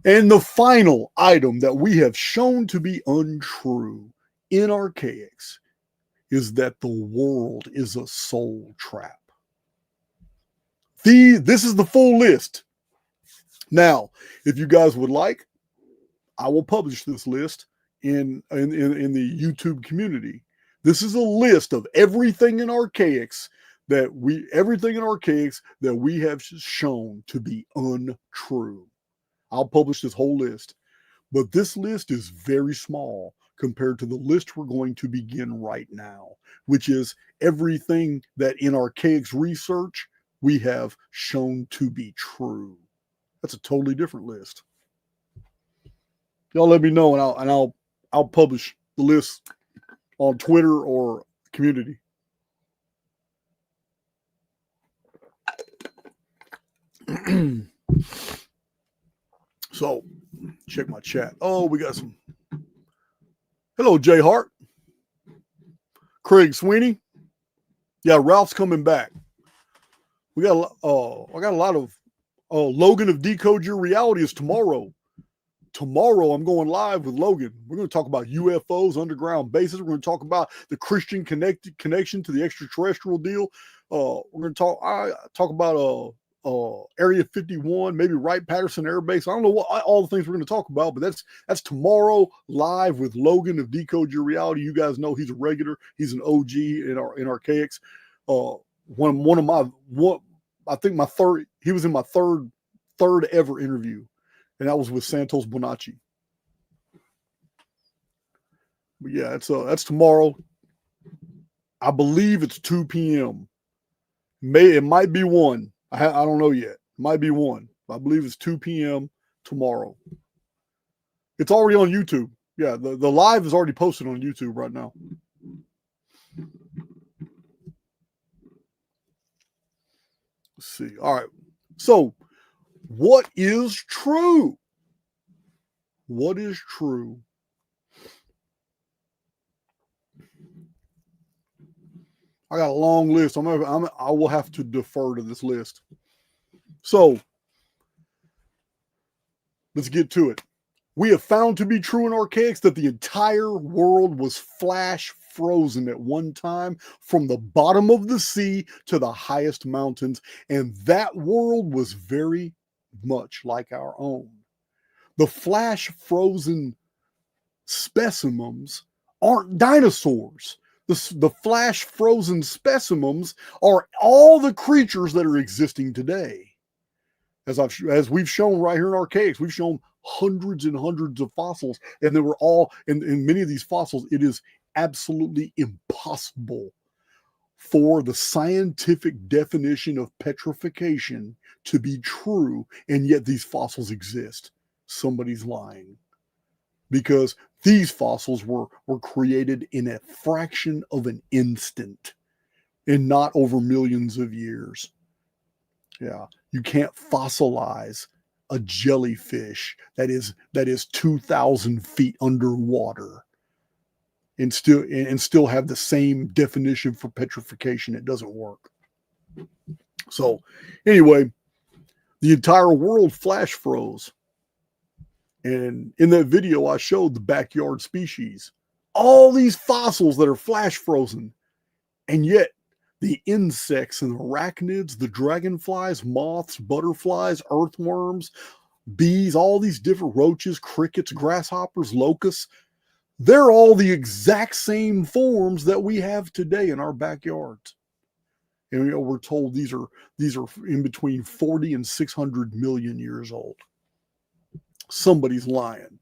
And the final item that we have shown to be untrue in Archaix is that the world is a soul trap. This is the full list. Now, if you guys would like, I will publish this list in the YouTube community. This is a list of everything in Archaix that we have shown to be untrue. I'll publish this whole list, but this list is very small compared to the list we're going to begin right now, which is everything that in Archaix research we have shown to be true. That's a totally different list. Y'all let me know, and I'll publish the list on Twitter or community. So, check my chat. Oh, we got some. Hello, Jay Hart. Craig Sweeney. Yeah, Ralph's coming back. I got a lot of Logan of Decode Your Reality is tomorrow. Tomorrow, I'm going live with Logan. We're going to talk about UFOs, underground bases. We're going to talk about the Christian connection to the extraterrestrial deal. We're going to talk about Area 51, maybe Wright-Patterson Air Base. I don't know what all the things we're going to talk about, but that's tomorrow live with Logan of Decode Your Reality. You guys know he's a regular. He's an OG in Archaix. one of my one. I think my third. He was in my third ever interview, and that was with Santos Bonacci. But yeah, that's tomorrow. I believe it's 2 p.m. It might be 1. I don't know yet. It might be 1. I believe it's 2 p.m. tomorrow. It's already on YouTube. Yeah, the live is already posted on YouTube right now. Let's see. All right. So, what is true? What is true? I got a long list. I will have to defer to this list. So, let's get to it. We have found to be true in Archaix that the entire world was flash frozen at one time from the bottom of the sea to the highest mountains, and that world was very much like our own. The flash frozen specimens aren't dinosaurs. The flash frozen specimens are all the creatures that are existing today. As we've shown right here in Archaix, we've shown hundreds and hundreds of fossils, and they were all in many of these fossils. It is absolutely impossible for the scientific definition of petrification to be true, and yet these fossils exist. Somebody's lying, because these fossils were created in a fraction of an instant and not over millions of years. Yeah, you can't fossilize a jellyfish that is 2,000 feet underwater and still have the same definition for petrification. It doesn't work. So anyway, the entire world flash froze. And in that video, I showed the backyard species, all these fossils that are flash frozen, and yet the insects and arachnids, the dragonflies, moths, butterflies, earthworms, bees, all these different roaches, crickets, grasshoppers, locusts, they're all the exact same forms that we have today in our backyards. And we're told these are in between 40 and 600 million years old. Somebody's lying.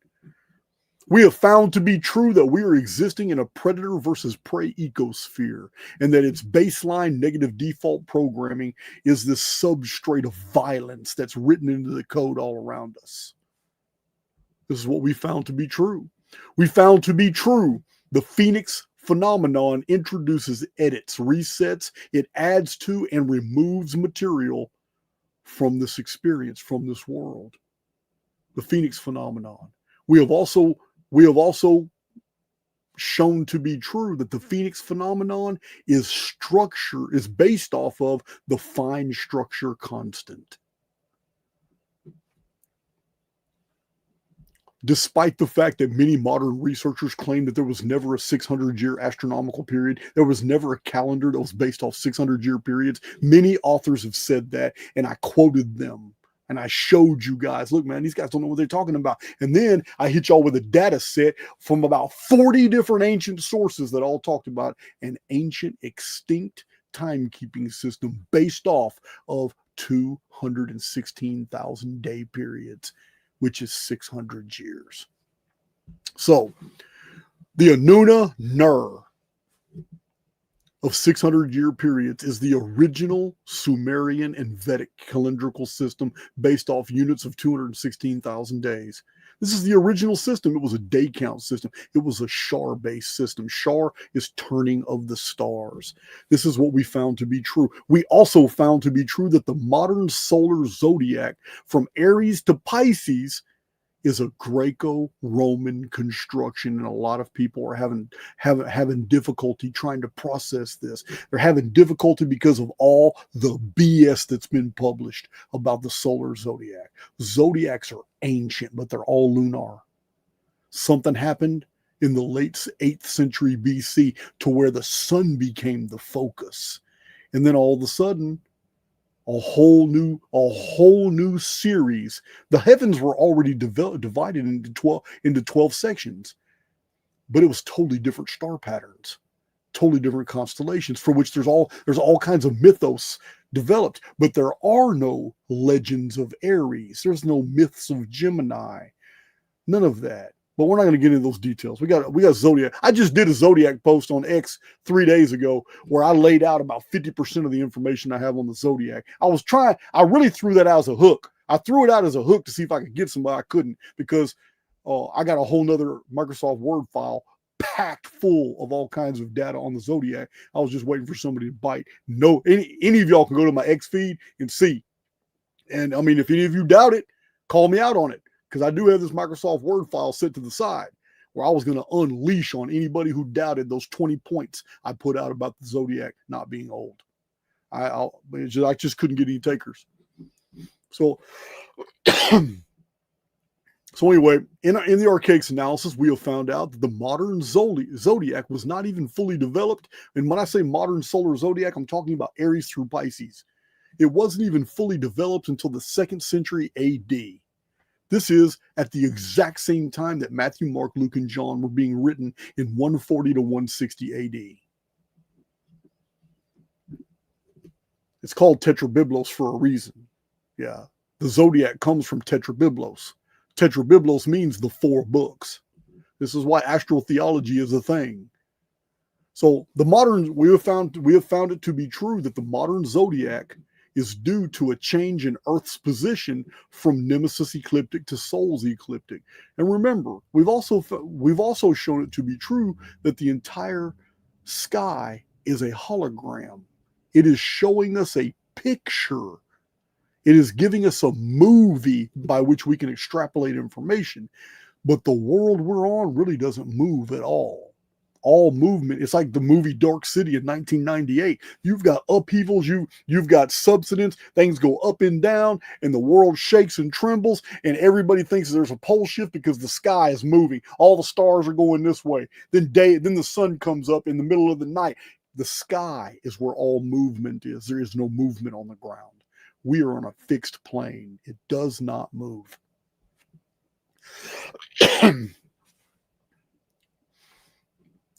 We have found to be true that we are existing in a predator versus prey ecosphere, and that its baseline negative default programming is this substrate of violence that's written into the code all around us. This is what we found to be true. We found to be true the Phoenix phenomenon introduces, edits, resets, it adds to and removes material from this experience, from this world. The Phoenix phenomenon. We have also shown to be true that the Phoenix phenomenon is based off of the fine structure constant. Despite the fact that many modern researchers claim that there was never a 600-year astronomical period, there was never a calendar that was based off 600-year periods. Many authors have said that, and I quoted them. And I showed you guys, look, man, these guys don't know what they're talking about. And then I hit y'all with a data set from about 40 different ancient sources that all talked about an ancient extinct timekeeping system based off of 216,000 day periods, which is 600 years. So the Anuna Nur of 600-year periods is the original Sumerian and Vedic calendrical system based off units of 216,000 days. This is the original system. It was a day count system. It was a Shar-based system. Shar is turning of the stars. This is what we found to be true. We also found to be true that the modern solar zodiac from Aries to Pisces is a Greco-Roman construction, and a lot of people are having difficulty trying to process this. They're having difficulty because of all the BS that's been published about the solar zodiac. Zodiacs are ancient, but they're all lunar. Something happened in the late 8th century BC to where the sun became the focus, and then all of a sudden, a whole new series. The heavens were already divided into 12 sections, but it was totally different star patterns. totally different constellations for which there's all kinds of mythos developed, but there are no legends of Aries. There's no myths of Gemini. None of that. But we're not going to get into those details. We got Zodiac. I just did a Zodiac post on X 3 days ago where I laid out about 50% of the information I have on the Zodiac. I really threw that out as a hook. I threw it out as a hook to see if I could get somebody. I couldn't, because I got a whole nother Microsoft Word file packed full of all kinds of data on the Zodiac. I was just waiting for somebody to bite. No, any of y'all can go to my X feed and see. And I mean, if any of you doubt it, call me out on it, because I do have this Microsoft Word file set to the side where I was going to unleash on anybody who doubted those 20 points I put out about the Zodiac not being old. I just couldn't get any takers. So, anyway, in the Archaix analysis, we have found out that the modern Zodiac was not even fully developed. And when I say modern solar Zodiac, I'm talking about Aries through Pisces. It wasn't even fully developed until the 2nd century AD. This is at the exact same time that Matthew, Mark, Luke, and John were being written in 140 to 160 AD. It's called Tetrabiblos for a reason. Yeah, the Zodiac comes from Tetrabiblos. Tetrabiblos means the 4 books. This is why astrotheology is a thing. So we have found it to be true that the modern Zodiac is due to a change in Earth's position from Nemesis ecliptic to Sol's ecliptic. And remember, we've also shown it to be true that the entire sky is a hologram. It is showing us a picture. It is giving us a movie by which we can extrapolate information. But the world we're on really doesn't move at all. All movement, it's like the movie Dark City in 1998. You've got upheavals, you've got subsidence, things go up and down, and the world shakes and trembles, and everybody thinks there's a pole shift because the sky is moving. All the stars are going this way. Then the sun comes up in the middle of the night. The sky is where all movement is. There is no movement on the ground. We are on a fixed plane. It does not move.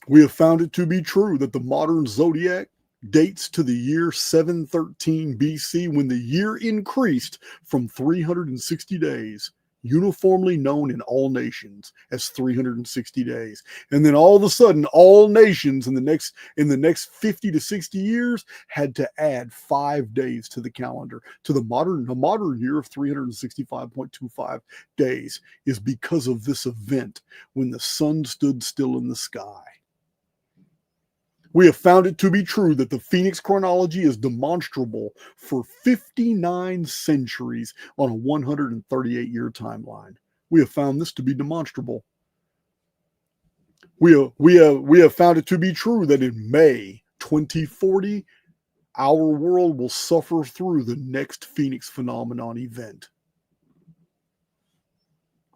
We have found it to be true that the modern Zodiac dates to the year 713 BC, when the year increased from 360 days, uniformly known in all nations as 360 days. And then all of a sudden, all nations in the next 50 to 60 years had to add 5 days to the calendar. To the modern year of 365.25 days is because of this event when the sun stood still in the sky. We have found it to be true that the Phoenix chronology is demonstrable for 59 centuries on a 138-year timeline. We have found this to be demonstrable. We have found it to be true that in May 2040, our world will suffer through the next Phoenix phenomenon event.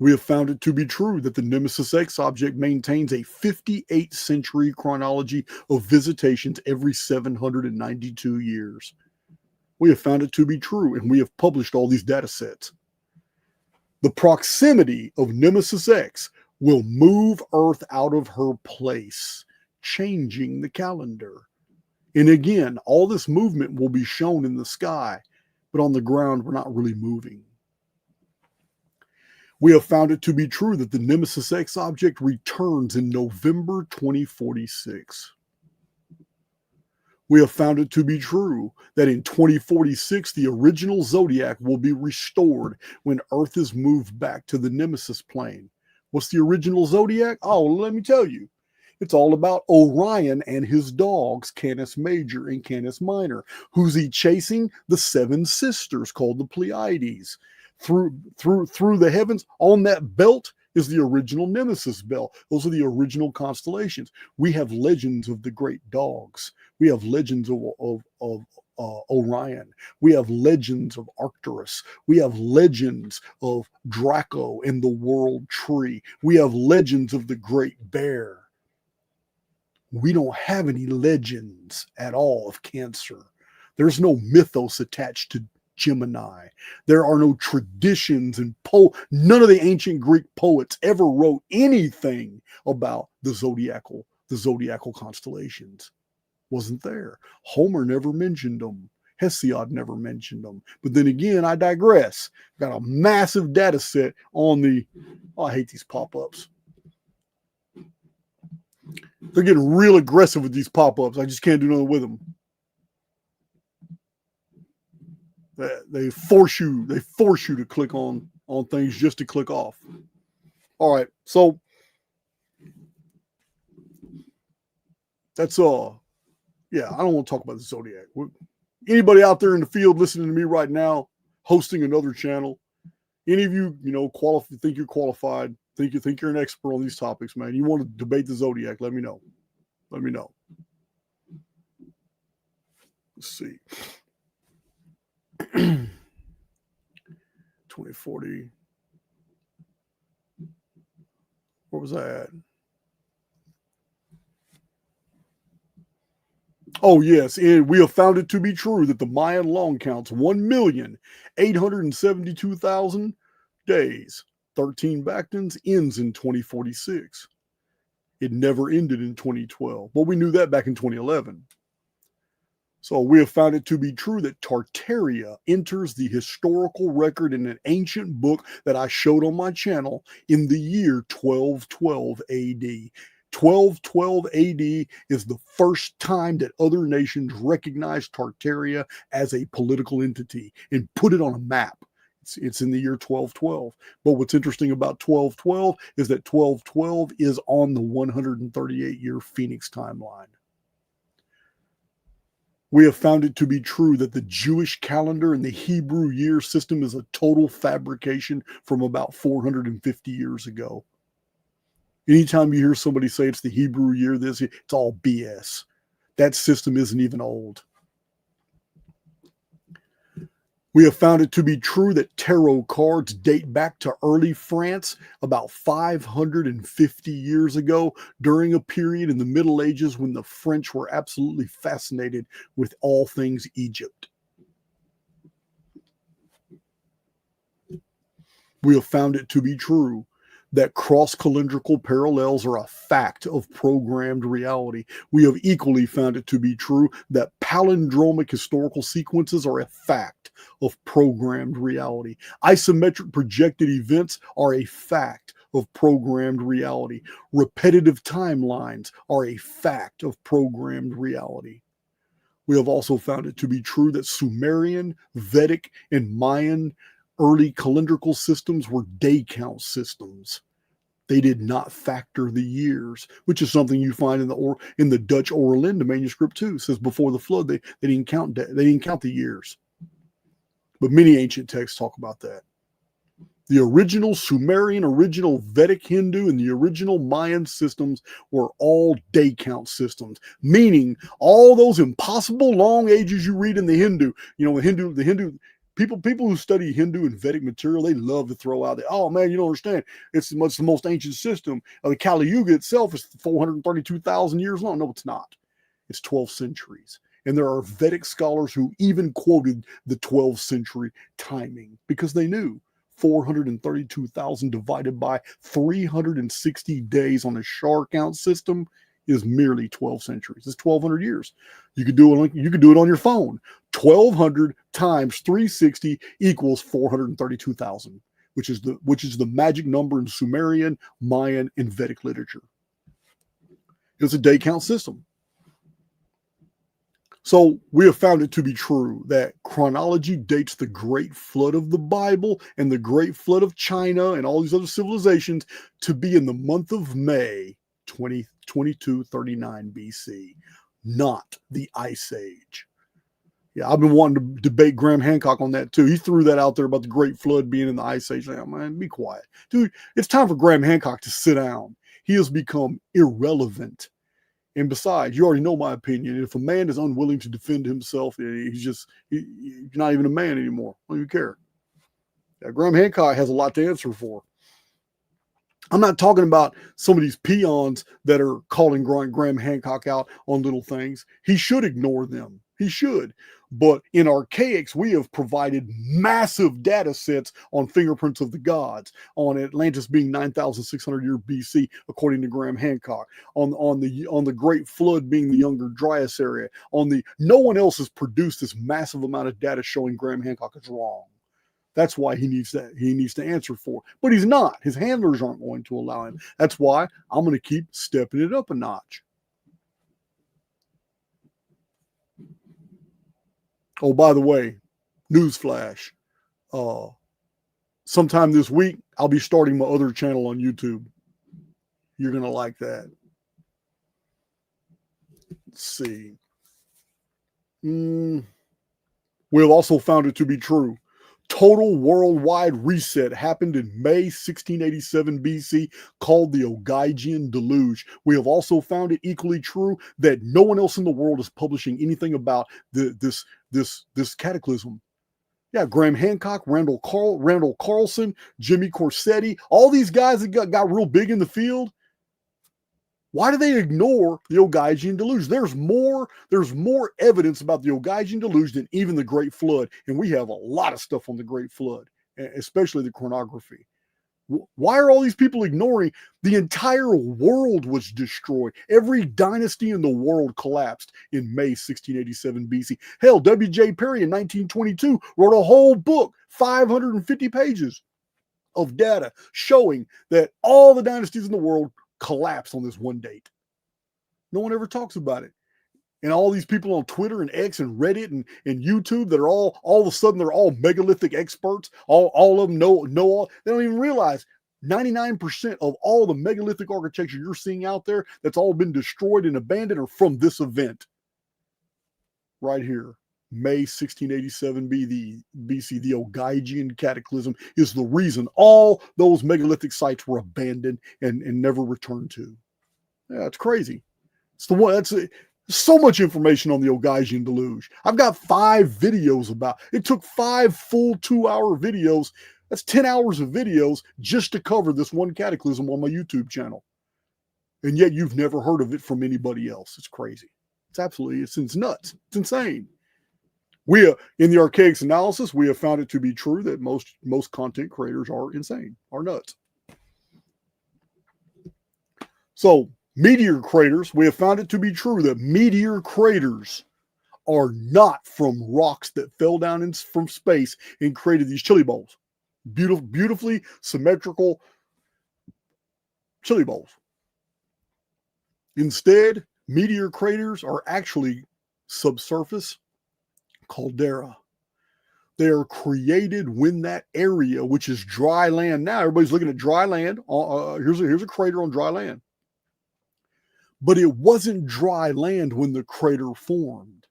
We have found it to be true that the Nemesis X object maintains a 58th century chronology of visitations every 792 years. We have found it to be true, and we have published all these data sets. The proximity of Nemesis X will move Earth out of her place, changing the calendar. And again, all this movement will be shown in the sky, but on the ground, we're not really moving. We have found it to be true that the Nemesis X object returns in November 2046. We have found it to be true that in 2046, the original Zodiac will be restored when Earth is moved back to the Nemesis plane. What's the original Zodiac? Oh, let me tell you. It's all about Orion and his dogs, Canis Major and Canis Minor. Who's he chasing? The 7 sisters called the Pleiades. Through the heavens, on that belt is the original Nemesis belt. Those are the original constellations. We have legends of the great dogs. We have legends of Orion. We have legends of Arcturus. We have legends of Draco and the World Tree. We have legends of the Great Bear. We don't have any legends at all of Cancer. There's no mythos attached to Gemini. There are no traditions and none of the ancient Greek poets ever wrote anything about the zodiacal the zodiacal constellations. Wasn't there. Homer never mentioned them. Hesiod never mentioned them. But then again, I digress. Got a massive data set on the... Oh, I hate these pop-ups. They're getting real aggressive with these pop-ups. I just can't do nothing with them. They force you to click on things just to click off. All right, so that's yeah, I don't want to talk about the zodiac. Anybody out there in the field listening to me right now, hosting another channel, any of you, think you're qualified, think you're an expert on these topics, man, you want to debate the zodiac, let me know. Let me know. Let's see. 2040. Where was I at? Oh, yes, and we have found it to be true that the Mayan long counts 1,872,000 days. 13 Bactans ends in 2046. It never ended in 2012. Well, we knew that back in 2011. So we have found it to be true that Tartaria enters the historical record in an ancient book that I showed on my channel in the year 1212 AD. 1212 AD is the first time that other nations recognized Tartaria as a political entity and put it on a map. It's in the year 1212. But what's interesting about 1212 is that 1212 is on the 138-year Phoenix timeline. We have found it to be true that the Jewish calendar and the Hebrew year system is a total fabrication from about 450 years ago. Anytime you hear somebody say it's the Hebrew year, it's all BS. That system isn't even old. We have found it to be true that tarot cards date back to early France about 550 years ago, during a period in the Middle Ages when the French were absolutely fascinated with all things Egypt. We have found it to be true that cross-calendrical parallels are a fact of programmed reality. We have equally found it to be true that palindromic historical sequences are a fact of programmed reality. Isometric projected events are a fact of programmed reality. Repetitive timelines are a fact of programmed reality. We have also found it to be true that Sumerian, Vedic, and Mayan early calendrical systems were day count systems. They did not factor the years, which is something you find in the Dutch Oerlinde manuscript too. It says before the flood they didn't count the years. But many ancient texts talk about that. The original Sumerian, original Vedic Hindu, and the original Mayan systems were all day count systems, meaning all those impossible long ages you read in the Hindu. The Hindu people who study Hindu and Vedic material, they love to throw out there, oh man, you don't understand. It's the most ancient system. The Kali Yuga itself is 432,000 years long. No, it's not. It's 12 centuries. And there are Vedic scholars who even quoted the 12th century timing because they knew 432,000 divided by 360 days on a Shar count system is merely 12 centuries. It's 1,200 years. You could do it on your phone. 1,200 times 360 equals 432,000, which is the magic number in Sumerian, Mayan, and Vedic literature. It's a day count system. So we have found it to be true that chronology dates the Great Flood of the Bible and the Great Flood of China and all these other civilizations to be in the month of May 2239 BC, not the Ice Age. Yeah, I've been wanting to debate Graham Hancock on that too. He threw that out there about the Great Flood being in the Ice Age. Like, man, be quiet. Dude, it's time for Graham Hancock to sit down. He has become irrelevant. And besides, you already know my opinion. If a man is unwilling to defend himself, he's not even a man anymore. I don't even care. Yeah, Graham Hancock has a lot to answer for. I'm not talking about some of these peons that are calling Graham Hancock out on little things. He should ignore them. He should. But in Archaix, we have provided massive data sets on fingerprints of the gods, on Atlantis being 9,600 years BC, according to Graham Hancock, on the Great Flood being the Younger Dryas area. No one else has produced this massive amount of data showing Graham Hancock is wrong. That's why he needs to answer for. But he's not. His handlers aren't going to allow him. That's why I'm going to keep stepping it up a notch. Oh, by the way, newsflash. Sometime this week, I'll be starting my other channel on YouTube. You're going to like that. Let's see. We have also found it to be true. Total worldwide reset happened in May 1687 BC, called the Ogaigian Deluge. We have also found it equally true that no one else in the world is publishing anything about this cataclysm. Yeah, Graham Hancock, Randall Carlson, Jimmy Corsetti, all these guys that got real big in the field. Why do they ignore the Ogaigian Deluge? There's more evidence about the Ogaigian Deluge than even the Great Flood. And we have a lot of stuff on the Great Flood, especially the chronography. Why are all these people ignoring? The entire world was destroyed. Every dynasty in the world collapsed in May 1687 BC. Hell, W.J. Perry in 1922 wrote a whole book, 550 pages of data showing that all the dynasties in the world collapsed on this one date. No one ever talks about it. And all these people on Twitter and X and Reddit and YouTube that are all of a sudden they're all megalithic experts. All of them know all. They don't even realize 99% of all the megalithic architecture you're seeing out there that's all been destroyed and abandoned are from this event. Right here. May 1687 BC, the Ogaigian cataclysm is the reason all those megalithic sites were abandoned and never returned to. Yeah, it's crazy. It's the one that's so much information on the Ogaigian Deluge. I've got 5 videos about it. It took 5 full 2-hour videos. That's 10 hours of videos just to cover this one cataclysm on my YouTube channel. And yet you've never heard of it from anybody else. It's crazy. It's nuts. It's insane. In the Archaix analysis, we have found it to be true that most content creators are insane, are nuts. So, meteor craters, we have found it to be true that meteor craters are not from rocks that fell down from space and created these chili bowls. Beautifully symmetrical chili bowls. Instead, meteor craters are actually subsurface caldera. They are created when that area, which is dry land now, everybody's looking at dry land. Here's a crater on dry land. But it wasn't dry land when the crater formed.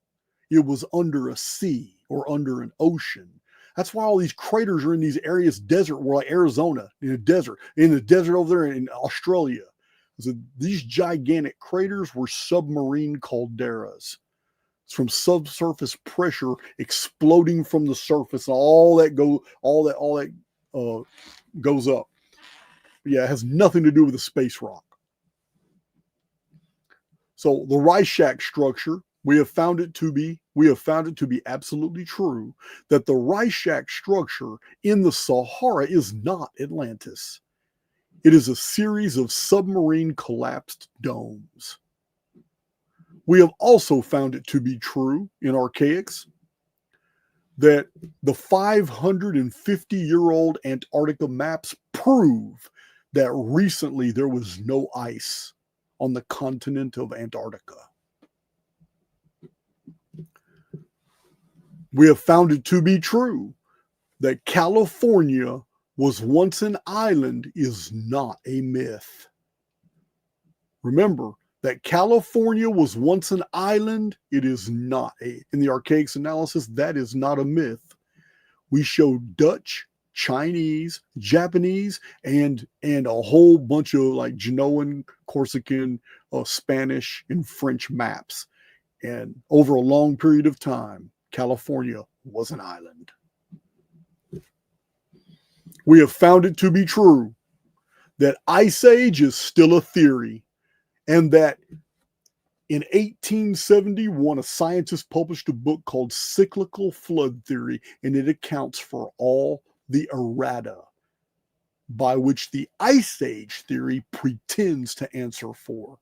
It was under a sea or under an ocean. That's why all these craters are in these areas, desert, where like Arizona, in the desert over there in Australia. So these gigantic craters were submarine calderas. It's from subsurface pressure exploding from the surface. All that goes up. Yeah, it has nothing to do with the space rock. So the Archaix structure, we have found it to be absolutely true that the Archaix structure in the Sahara is not Atlantis. It is a series of submarine collapsed domes. We have also found it to be true in Archaix that the 550-year-old Antarctica maps prove that recently there was no ice on the continent of Antarctica. We have found it to be true that California was once an island is not a myth. Remember that California was once an island. It is not in the Archaix analysis, that is not a myth. We showed Dutch, Chinese, Japanese, and a whole bunch of like Genoan, Corsican, Spanish, and French maps. And over a long period of time, California was an island. We have found it to be true that Ice Age is still a theory, and that In 1871, a scientist published a book called Cyclical Flood Theory, and it accounts for all the errata by which the Ice Age theory pretends to answer for.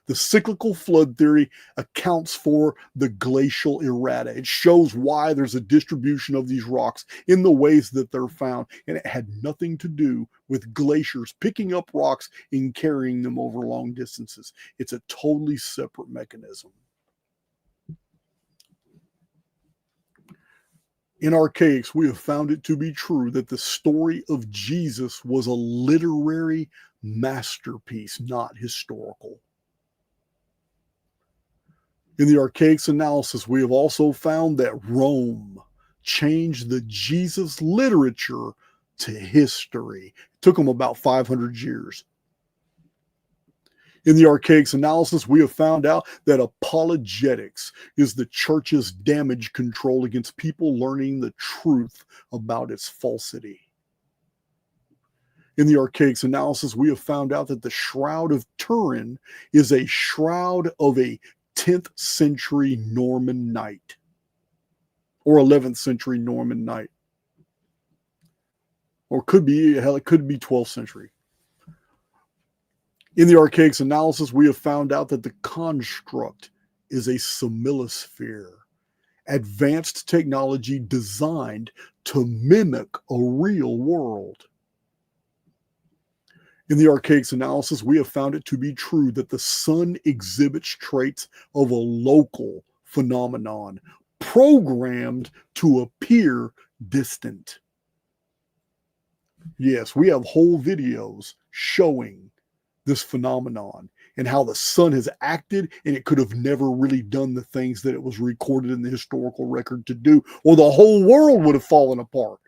The cyclical flood theory accounts for the glacial errata. It shows why there's a distribution of these rocks in the ways that they're found, and it had nothing to do with glaciers picking up rocks and carrying them over long distances. It's a totally separate mechanism. In Archaix, we have found it to be true that the story of Jesus was a literary masterpiece, not historical. In the Archaix analysis, we have also found that Rome changed the Jesus literature to history. It took them about 500 years. In the Archaix analysis, we have found out that apologetics is the church's damage control against people learning the truth about its falsity. In the Archaix analysis, we have found out that the Shroud of Turin is a shroud of a 10th century Norman knight or 11th century Norman knight, or it could be 12th century. In the Archaix analysis, we have found out that the construct is a similosphere, advanced technology designed to mimic a real world. In the Archaix analysis, we have found it to be true that the sun exhibits traits of a local phenomenon, programmed to appear distant. Yes, we have whole videos showing this phenomenon and how the sun has acted, and it could have never really done the things that it was recorded in the historical record to do, or the whole world would have fallen apart.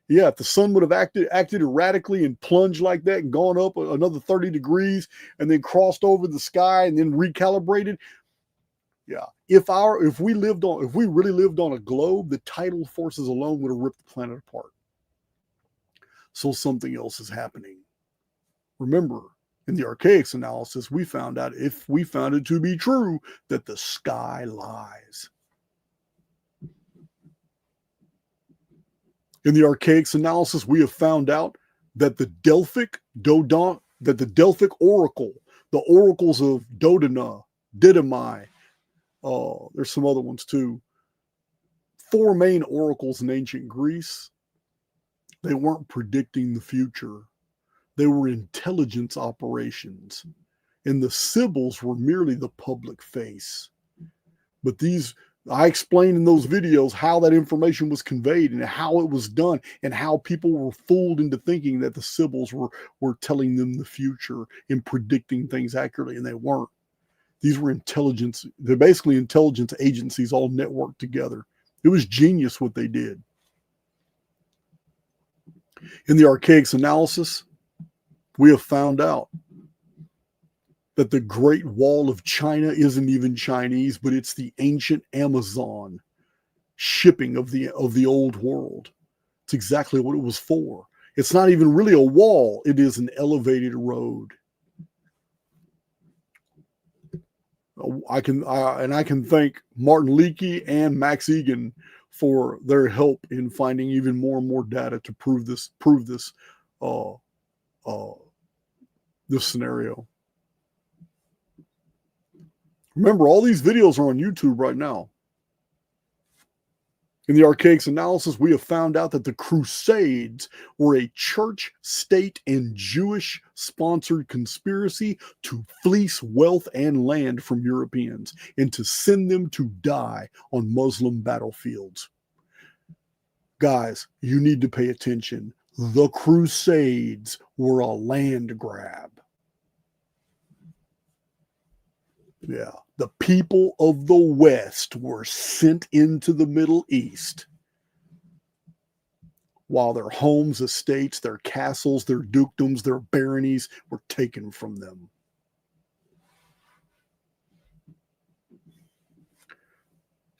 Yeah, if the sun would have acted erratically and plunged like that and gone up another 30 degrees and then crossed over the sky and then recalibrated. Yeah, if we really lived on a globe, the tidal forces alone would have ripped the planet apart. So something else is happening. Remember, in the Archaix analysis, we found it to be true that the sky lies. In the Archaix analysis, we have found out that the Delphic oracle, the oracles of Dodona, Didymi, there's some other ones too. 4 main oracles in ancient Greece. They weren't predicting the future. They were intelligence operations. And the Sibyls were merely the public face. But I explained in those videos how that information was conveyed and how it was done and how people were fooled into thinking that the Sibyls were telling them the future and predicting things accurately, and they weren't. These were they're basically intelligence agencies all networked together. It was genius what they did. In the Archaix analysis, we have found out that the Great Wall of China isn't even Chinese, but it's the ancient Amazon shipping of the old world. It's exactly what it was for. It's not even really a wall. It is an elevated road. I can thank Martin Leakey and Max Egan for their help in finding even more and more data to prove this scenario. Remember, all these videos are on YouTube right now. In the Archaix analysis, we have found out that the Crusades were a church, state, and Jewish-sponsored conspiracy to fleece wealth and land from Europeans and to send them to die on Muslim battlefields. Guys, you need to pay attention. The Crusades were a land grab. Yeah, the people of the West were sent into the Middle East while their homes, estates, their castles, their dukedoms, their baronies were taken from them.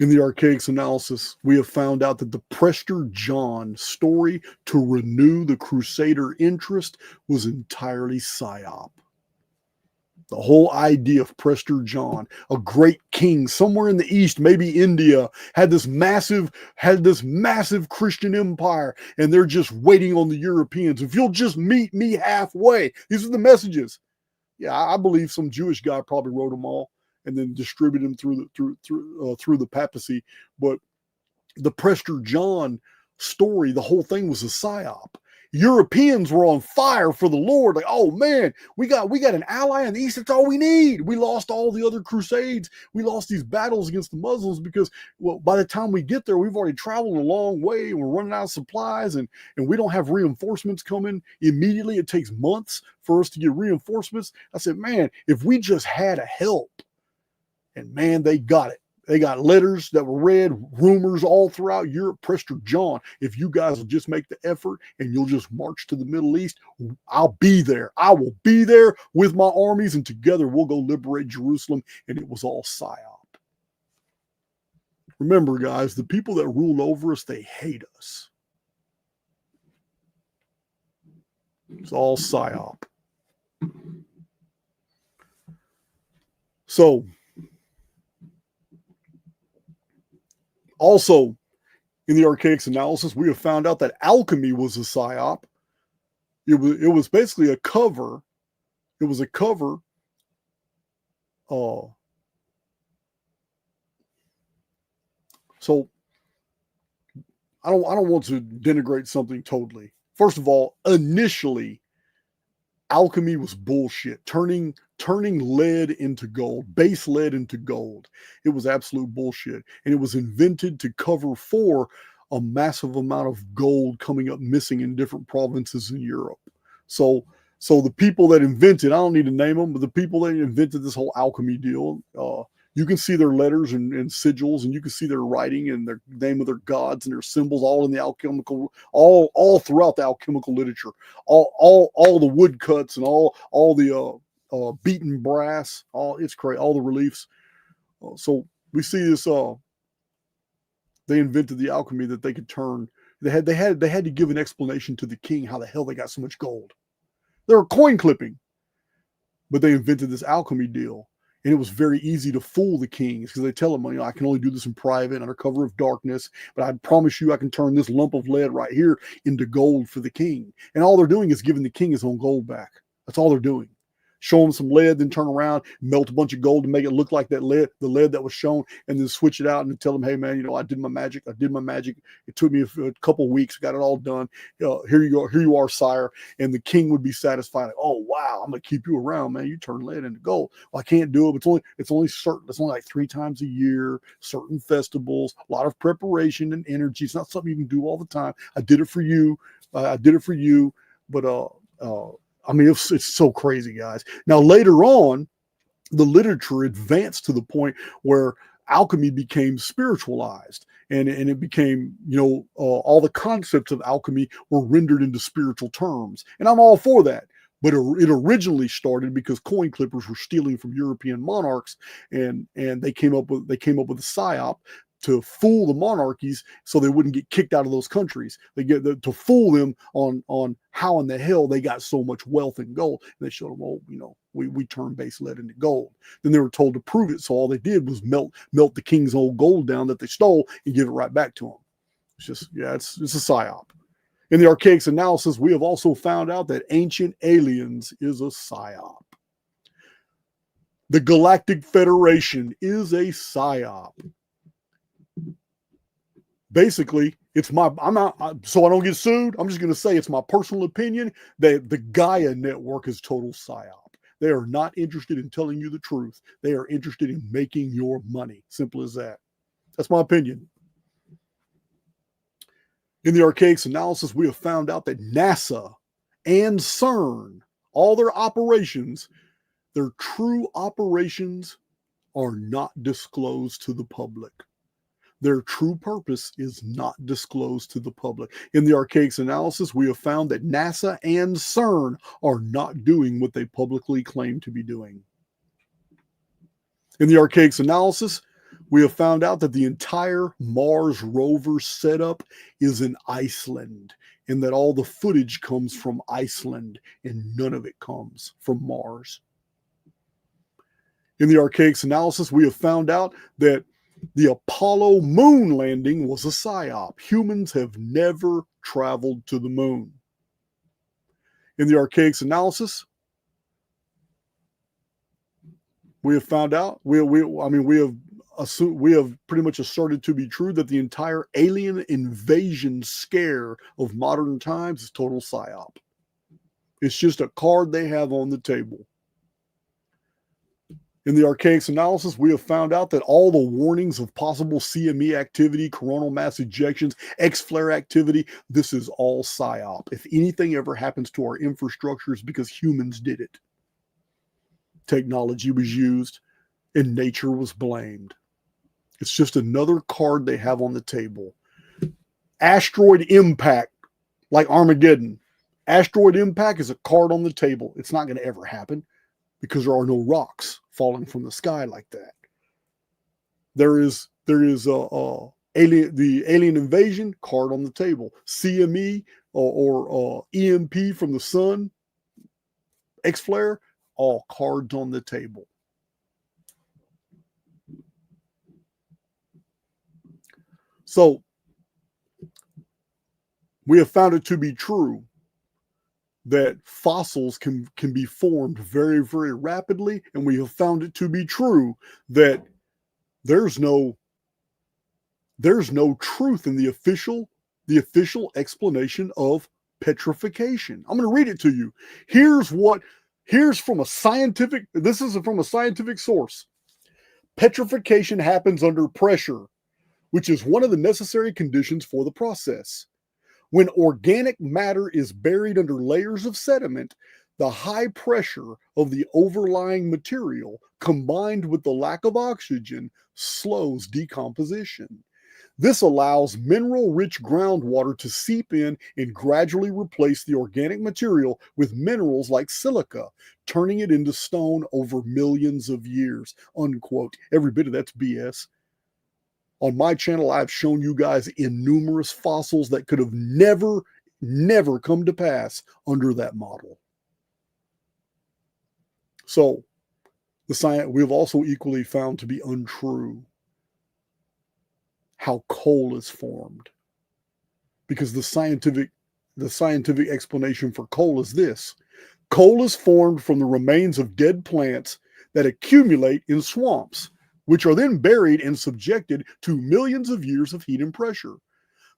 In the Archaix analysis, we have found out that the Prester John story to renew the Crusader interest was entirely psyop. The whole idea of Prester John, a great king somewhere in the east, maybe India, had this massive Christian empire, and they're just waiting on the Europeans. If you'll just meet me halfway. These are the messages. Yeah, I believe some Jewish guy probably wrote them all and then distributed them through the papacy. But the Prester John story, the whole thing was a psyop. Europeans were on fire for the Lord. Like, oh man, we got an ally in the East. That's all we need. We lost all the other crusades. We lost these battles against the Muslims because, well, by the time we get there, we've already traveled a long way and we're running out of supplies and we don't have reinforcements coming immediately. It takes months for us to get reinforcements. I said, man, if we just had a help, and man, they got it. They got letters that were read, rumors all throughout Europe. Prester John, if you guys will just make the effort and you'll just march to the Middle East, I'll be there. I will be there with my armies, and together we'll go liberate Jerusalem. And it was all psyop. Remember, guys, the people that rule over us, they hate us. It's all psyop. So, also, in the Archaix analysis, we have found out that alchemy was a psyop. It was basically a cover. It was a cover. So I don't want to denigrate something totally. First of all, initially, alchemy was bullshit. Turning lead into gold, base lead into gold. It was absolute bullshit. And it was invented to cover for a massive amount of gold coming up missing in different provinces in Europe. So the people that invented, I don't need to name them, but the people that invented this whole alchemy deal, you can see their letters and sigils, and you can see their writing and their name of their gods and their symbols all in the alchemical, all throughout the alchemical literature, all the woodcuts and all the beaten brass, it's crazy, all the reliefs. So we see this. They invented the alchemy that they could turn. They had to give an explanation to the king how the hell they got so much gold. They were coin clipping, but they invented this alchemy deal. And it was very easy to fool the kings because they tell them, I can only do this in private under cover of darkness, but I promise you I can turn this lump of lead right here into gold for the king. And all they're doing is giving the king his own gold back. That's all they're doing. Show them some lead, then turn around, melt a bunch of gold to make it look like that lead, the lead that was shown, and then switch it out and tell them, hey man, I did my magic. It took me a couple of weeks, got it all done. Here you are, sire. And the king would be satisfied. Like, oh wow, I'm gonna keep you around, man. You turn lead into gold. Well, I can't do it. But it's only like 3 times a year, certain festivals, a lot of preparation and energy. It's not something you can do all the time. I did it for you. But it's so crazy, guys. Now, later on, the literature advanced to the point where alchemy became spiritualized, and it became, all the concepts of alchemy were rendered into spiritual terms. And I'm all for that. But it originally started because coin clippers were stealing from European monarchs, and they came up with a psyop to fool the monarchies so they wouldn't get kicked out of those countries. To fool them on how in the hell they got so much wealth and gold. And they showed them, we turn base lead into gold. Then they were told to prove it, so all they did was melt the king's old gold down that they stole and give it right back to them. It's just, it's a psyop. In the Archaix analysis, we have also found out that Ancient Aliens is a psyop. The Galactic Federation is a psyop. Basically, so I don't get sued, I'm just going to say it's my personal opinion that the Gaia network is total psyop. They are not interested in telling you the truth. They are interested in making your money. Simple as that. That's my opinion. In the Archaix analysis, we have found out that NASA and CERN, all their operations, their true operations are not disclosed to the public. Their true purpose is not disclosed to the public. In the Archaix analysis, we have found that NASA and CERN are not doing what they publicly claim to be doing. In the Archaix analysis, we have found out that the entire Mars rover setup is in Iceland, and that all the footage comes from Iceland, and none of it comes from Mars. In the Archaix analysis, we have found out that the Apollo moon landing was a psyop. Humans have never traveled to the moon. In the Archaix analysis, we have found out, we have pretty much asserted to be true that the entire alien invasion scare of modern times is total psyop. It's just a card they have on the table. In the Archaix analysis, we have found out that all the warnings of possible CME activity, coronal mass ejections, X-flare activity, this is all psyop. If anything ever happens to our infrastructure, it's because humans did it. Technology was used and nature was blamed. It's just another card they have on the table. Asteroid impact, like Armageddon. Asteroid impact is a card on the table. It's not going to ever happen because there are no rocks falling from the sky like that. There is the alien invasion card on the table. CME or EMP from the sun, X-flare, all cards on the table. So we have found it to be true that fossils can be formed very, very rapidly, and we have found it to be true that there's no truth in the official explanation of petrification. I'm going to read it to you. This is from a scientific source. Petrification happens under pressure, which is one of the necessary conditions for the process. When organic matter is buried under layers of sediment, the high pressure of the overlying material, combined with the lack of oxygen, slows decomposition. This allows mineral-rich groundwater to seep in and gradually replace the organic material with minerals like silica, turning it into stone over millions of years, unquote. Every bit of that's BS. On my channel, I've shown you guys innumerous fossils that could have never come to pass under that model. So, the science we have also equally found to be untrue how coal is formed. Because the scientific explanation for coal is this. Coal is formed from the remains of dead plants that accumulate in swamps, which are then buried and subjected to millions of years of heat and pressure.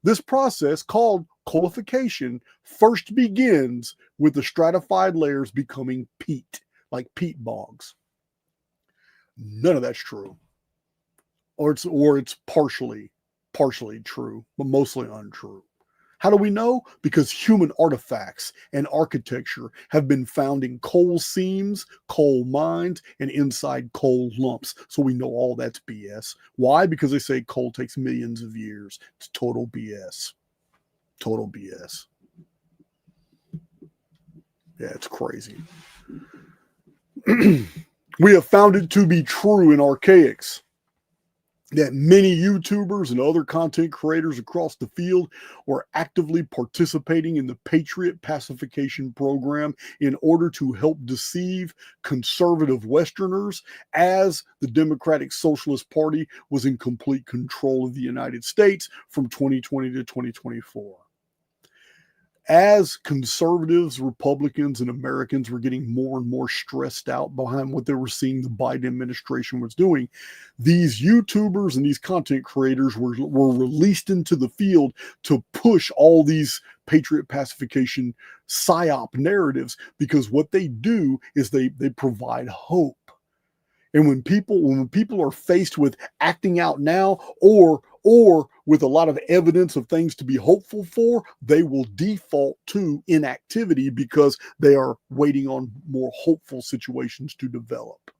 This process, called coalification, first begins with the stratified layers becoming peat, like peat bogs. None of that's true. Or it's partially true, but mostly untrue. How do we know? Because human artifacts and architecture have been found in coal seams, coal mines, and inside coal lumps. So we know all that's BS. Why? Because they say coal takes millions of years. It's total BS. Total BS. Yeah, it's crazy. We have found it to be true in Archaix that many YouTubers and other content creators across the field were actively participating in the Patriot pacification program in order to help deceive conservative Westerners as the Democratic Socialist Party was in complete control of the United States from 2020 to 2024. As conservatives, Republicans, and Americans were getting more and more stressed out behind what they were seeing the Biden administration was doing, these YouTubers and these content creators were released into the field to push all these Patriot pacification psyop narratives, because what they do is they provide hope. And when people are faced with acting out now or with a lot of evidence of things to be hopeful for, they will default to inactivity because they are waiting on more hopeful situations to develop.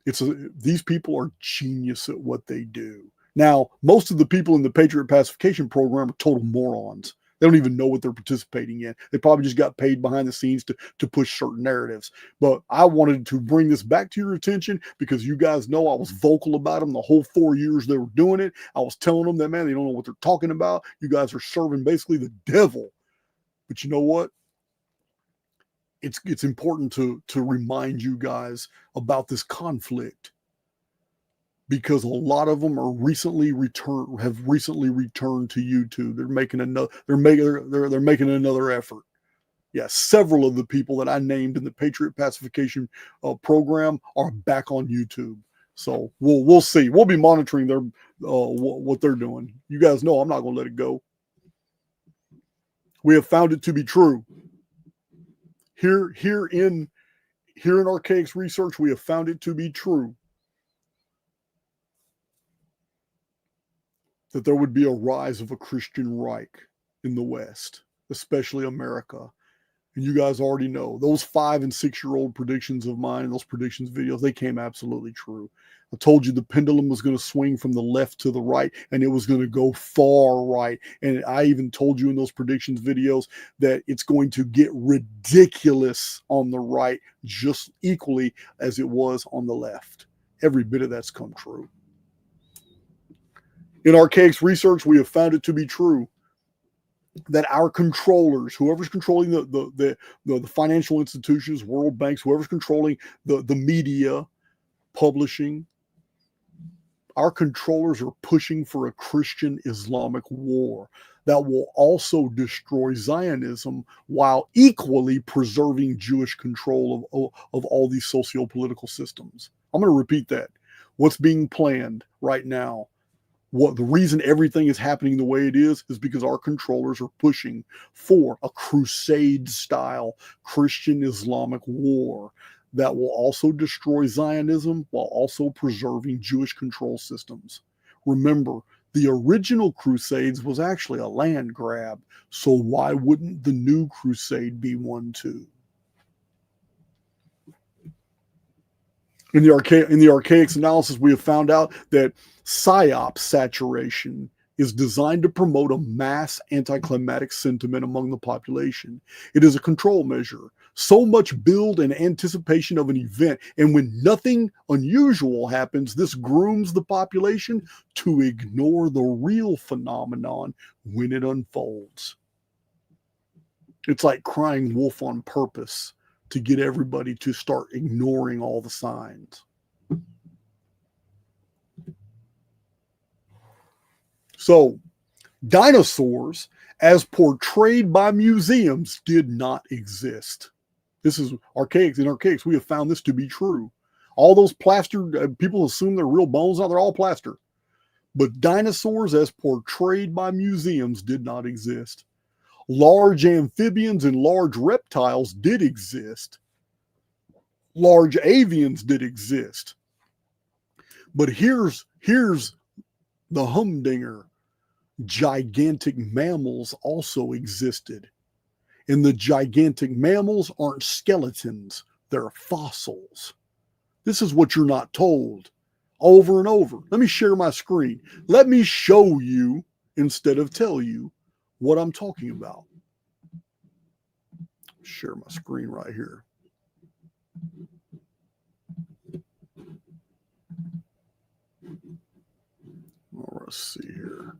These people are genius at what they do. Now, most of the people in the Patriot pacification program are total morons. They don't even know what they're participating in. They probably just got paid behind the scenes to push certain narratives. But I wanted to bring this back to your attention because you guys know I was vocal about them the whole 4 years they were doing it. I was telling them that, man, they don't know what they're talking about. You guys are serving basically the devil. But you know what? it's important to remind you guys about this conflict, because a lot of them are have recently returned to YouTube. They're making another effort. Yeah, several of the people that I named in the Patriot Pacification program are back on YouTube. So we'll see. We'll be monitoring their what they're doing. You guys know I'm not going to let it go. We have found it to be true. Here in Archaix research, we have found it to be true that there would be a rise of a Christian Reich in the West, especially America. And you guys already know those 5 and 6 year old predictions of mine, those predictions videos, they came absolutely true. I told you the pendulum was going to swing from the left to the right, and it was going to go far right. And I even told you in those predictions videos that it's going to get ridiculous on the right, just equally as it was on the left. Every bit of that's come true. In Archaix research, we have found it to be true that our controllers, whoever's controlling the financial institutions, world banks, whoever's controlling the media, publishing, our controllers are pushing for a Christian Islamic war that will also destroy Zionism while equally preserving Jewish control of all these socio-political systems. I'm going to repeat that. What's being planned right now, the reason everything is happening the way it is because our controllers are pushing for a crusade-style Christian Islamic war that will also destroy Zionism while also preserving Jewish control systems. Remember, the original Crusades was actually a land grab, so why wouldn't the new crusade be one too? In the Archaix analysis, we have found out that PSYOP saturation is designed to promote a mass anticlimactic sentiment among the population. It is a control measure. So much build and anticipation of an event, and when nothing unusual happens, this grooms the population to ignore the real phenomenon when it unfolds. It's like crying wolf on purpose to get everybody to start ignoring all the signs. So, dinosaurs, as portrayed by museums, did not exist. This is Archaix. In Archaix, we have found this to be true. All those plaster, people assume they're real bones. Now they're all plaster. But dinosaurs, as portrayed by museums, did not exist. Large amphibians and large reptiles did exist. Large avians did exist. But here's the humdinger. Gigantic mammals also existed. And the gigantic mammals aren't skeletons, they're fossils. This is what you're not told over and over. Let me share my screen. Let me show you instead of tell you what I'm talking about. Share my screen right here. Well, let's see here.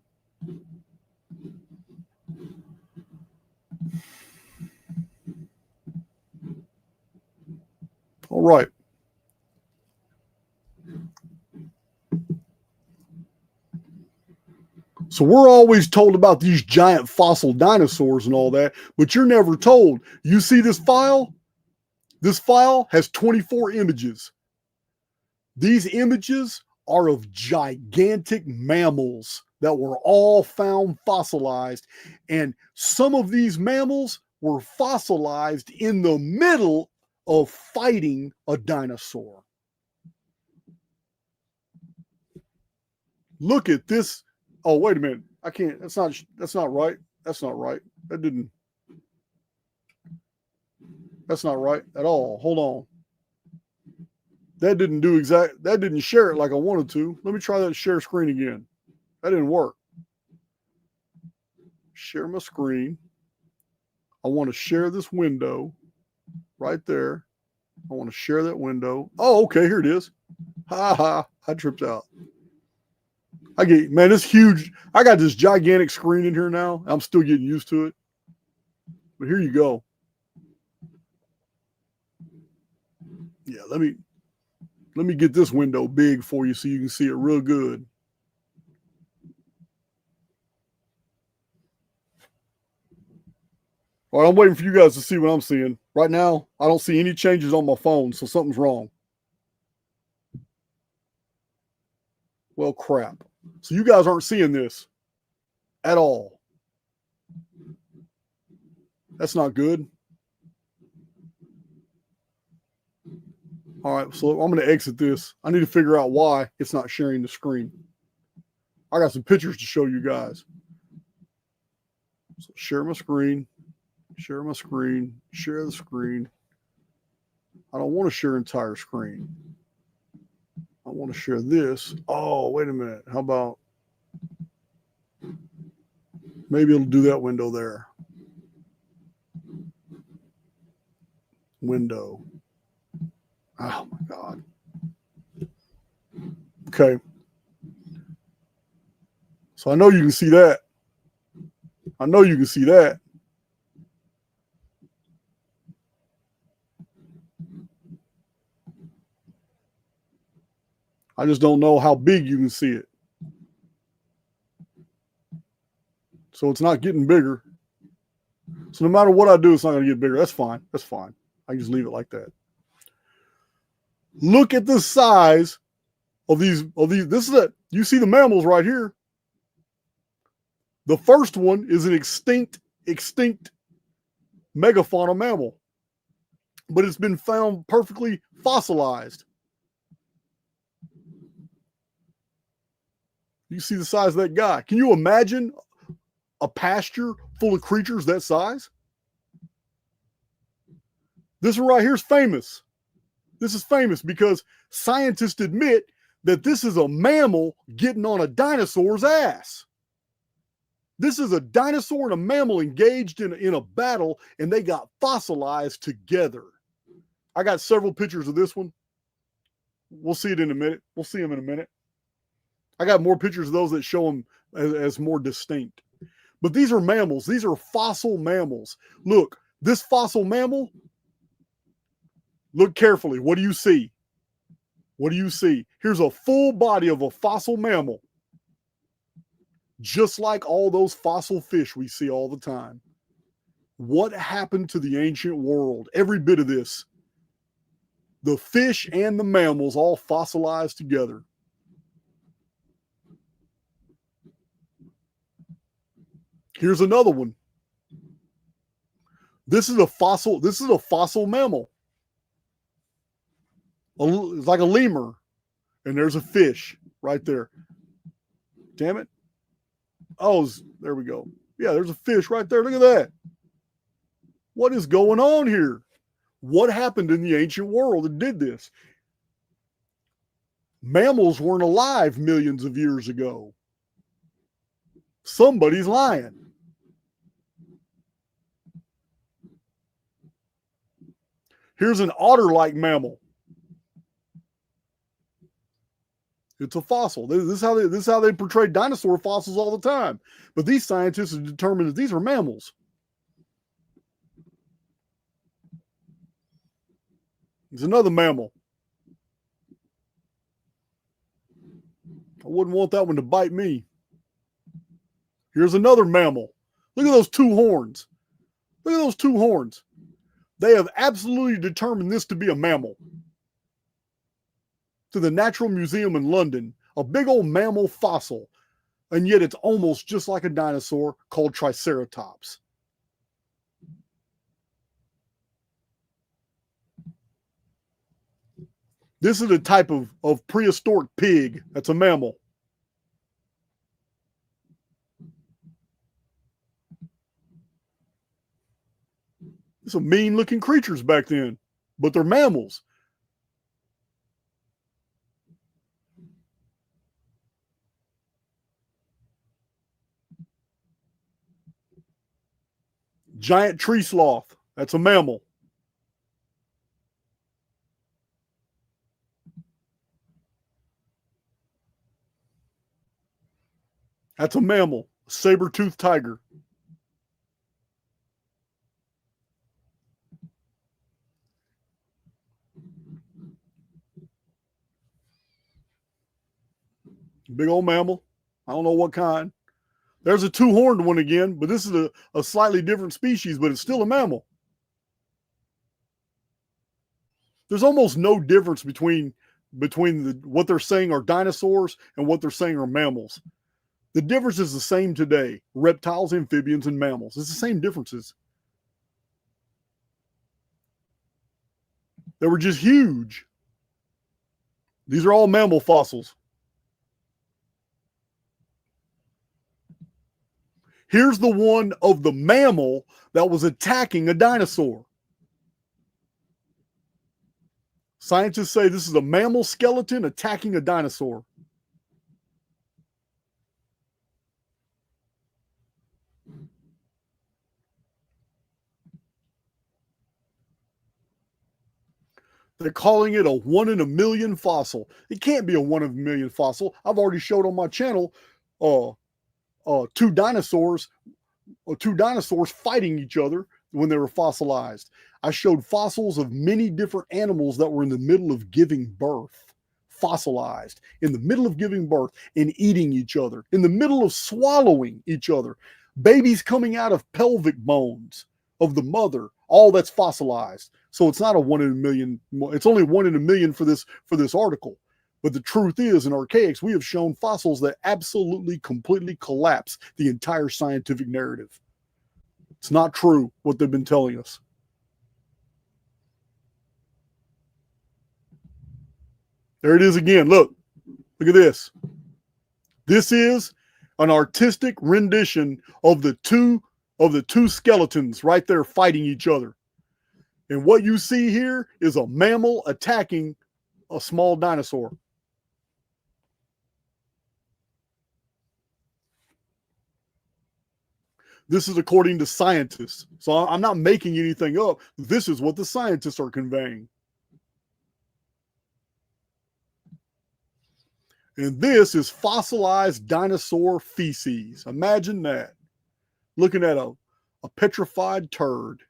All right. So we're always told about these giant fossil dinosaurs and all that, but you're never told. You see this file? This file has 24 images. These images are of gigantic mammals that were all found fossilized. And some of these mammals were fossilized in the middle of fighting a dinosaur. Look at this. Oh, wait a minute. I can't. That's not right. That's not right. That's not right at all. Hold on. That didn't share it like I wanted to. Let me try that share screen again. That didn't work. Share my screen. I want to share this window right there. I want to share that window. Oh, okay, here it is. Ha ha, I tripped out. This huge, I got this gigantic screen in here now. I'm still getting used to it. But here you go. Yeah, let me get this window big for you so you can see it real good. All right, I'm waiting for you guys to see what I'm seeing. Right now, I don't see any changes on my phone, so something's wrong. Well, crap. So you guys aren't seeing this at all. That's not good. All right, so I'm going to exit this. I need to figure out why it's not sharing the screen. I got some pictures to show you guys. So share my screen, share my screen, share the screen. I don't want to share entire screen. I want to share this. Oh, wait a minute. How about maybe it'll do that window there. Window. Oh my God. Okay. So I know you can see that. I know you can see that. I just don't know how big you can see it. So it's not getting bigger. So no matter what I do, it's not going to get bigger. That's fine. That's fine. I can just leave it like that. Look at the size of these. This is it. You see the mammals right here. The first one is an extinct megafauna mammal, but it's been found perfectly fossilized. You see the size of that guy. Can you imagine a pasture full of creatures that size? This one right here is famous. This is famous because scientists admit that this is a mammal getting on a dinosaur's ass. This is a dinosaur and a mammal engaged in a battle, and they got fossilized together. I got several pictures of this one. We'll see it in a minute. We'll see them in a minute. I got more pictures of those that show them as more distinct. But these are mammals. These are fossil mammals. Look, this fossil mammal, look carefully. What do you see? What do you see? Here's a full body of a fossil mammal. Just like all those fossil fish we see all the time. What happened to the ancient world? Every bit of this. The fish and the mammals all fossilized together. Here's another one. This is a fossil mammal. It's like a lemur. And there's a fish right there. Damn it. Oh, there we go. Yeah, there's a fish right there. Look at that. What is going on here? What happened in the ancient world that did this? Mammals weren't alive millions of years ago. Somebody's lying. Here's an otter-like mammal. It's a fossil. This is how they portray dinosaur fossils all the time. But these scientists have determined that these are mammals. It's another mammal. I wouldn't want that one to bite me. Here's another mammal. Look at those two horns. Look at those two horns. They have absolutely determined this to be a mammal. To the Natural Museum in London, a big old mammal fossil, and yet it's almost just like a dinosaur called Triceratops. This is a type of prehistoric pig that's a mammal. Some mean-looking creatures back then, but they're mammals. Giant tree sloth, that's a mammal. That's a mammal. Saber-toothed tiger. Big old mammal. I don't know what kind. There's a two-horned one again, but this is a slightly different species, but it's still a mammal. There's almost no difference between what they're saying are dinosaurs and what they're saying are mammals. The difference is the same today. Reptiles, amphibians, and mammals. It's the same differences. They were just huge. These are all mammal fossils. Here's the one of the mammal that was attacking a dinosaur. Scientists say this is a mammal skeleton attacking a dinosaur. They're calling it a 1 in a million fossil. It can't be a 1 in a million fossil. I've already showed on my channel two dinosaurs fighting each other when they were fossilized. I showed fossils of many different animals that were in the middle of giving birth, fossilized, in the middle of giving birth and eating each other, in the middle of swallowing each other. Babies coming out of pelvic bones of the mother, all that's fossilized. So it's not a 1 in a million. It's only 1 in a million for this article. But the truth is, in Archaix, we have shown fossils that absolutely, completely collapse the entire scientific narrative. It's not true what they've been telling us. There it is again. Look at this. This is an artistic rendition of the two skeletons right there fighting each other. And what you see here is a mammal attacking a small dinosaur. This is according to scientists. So I'm not making anything up. This is what the scientists are conveying. And this is fossilized dinosaur feces. Imagine that. Looking at a petrified turd.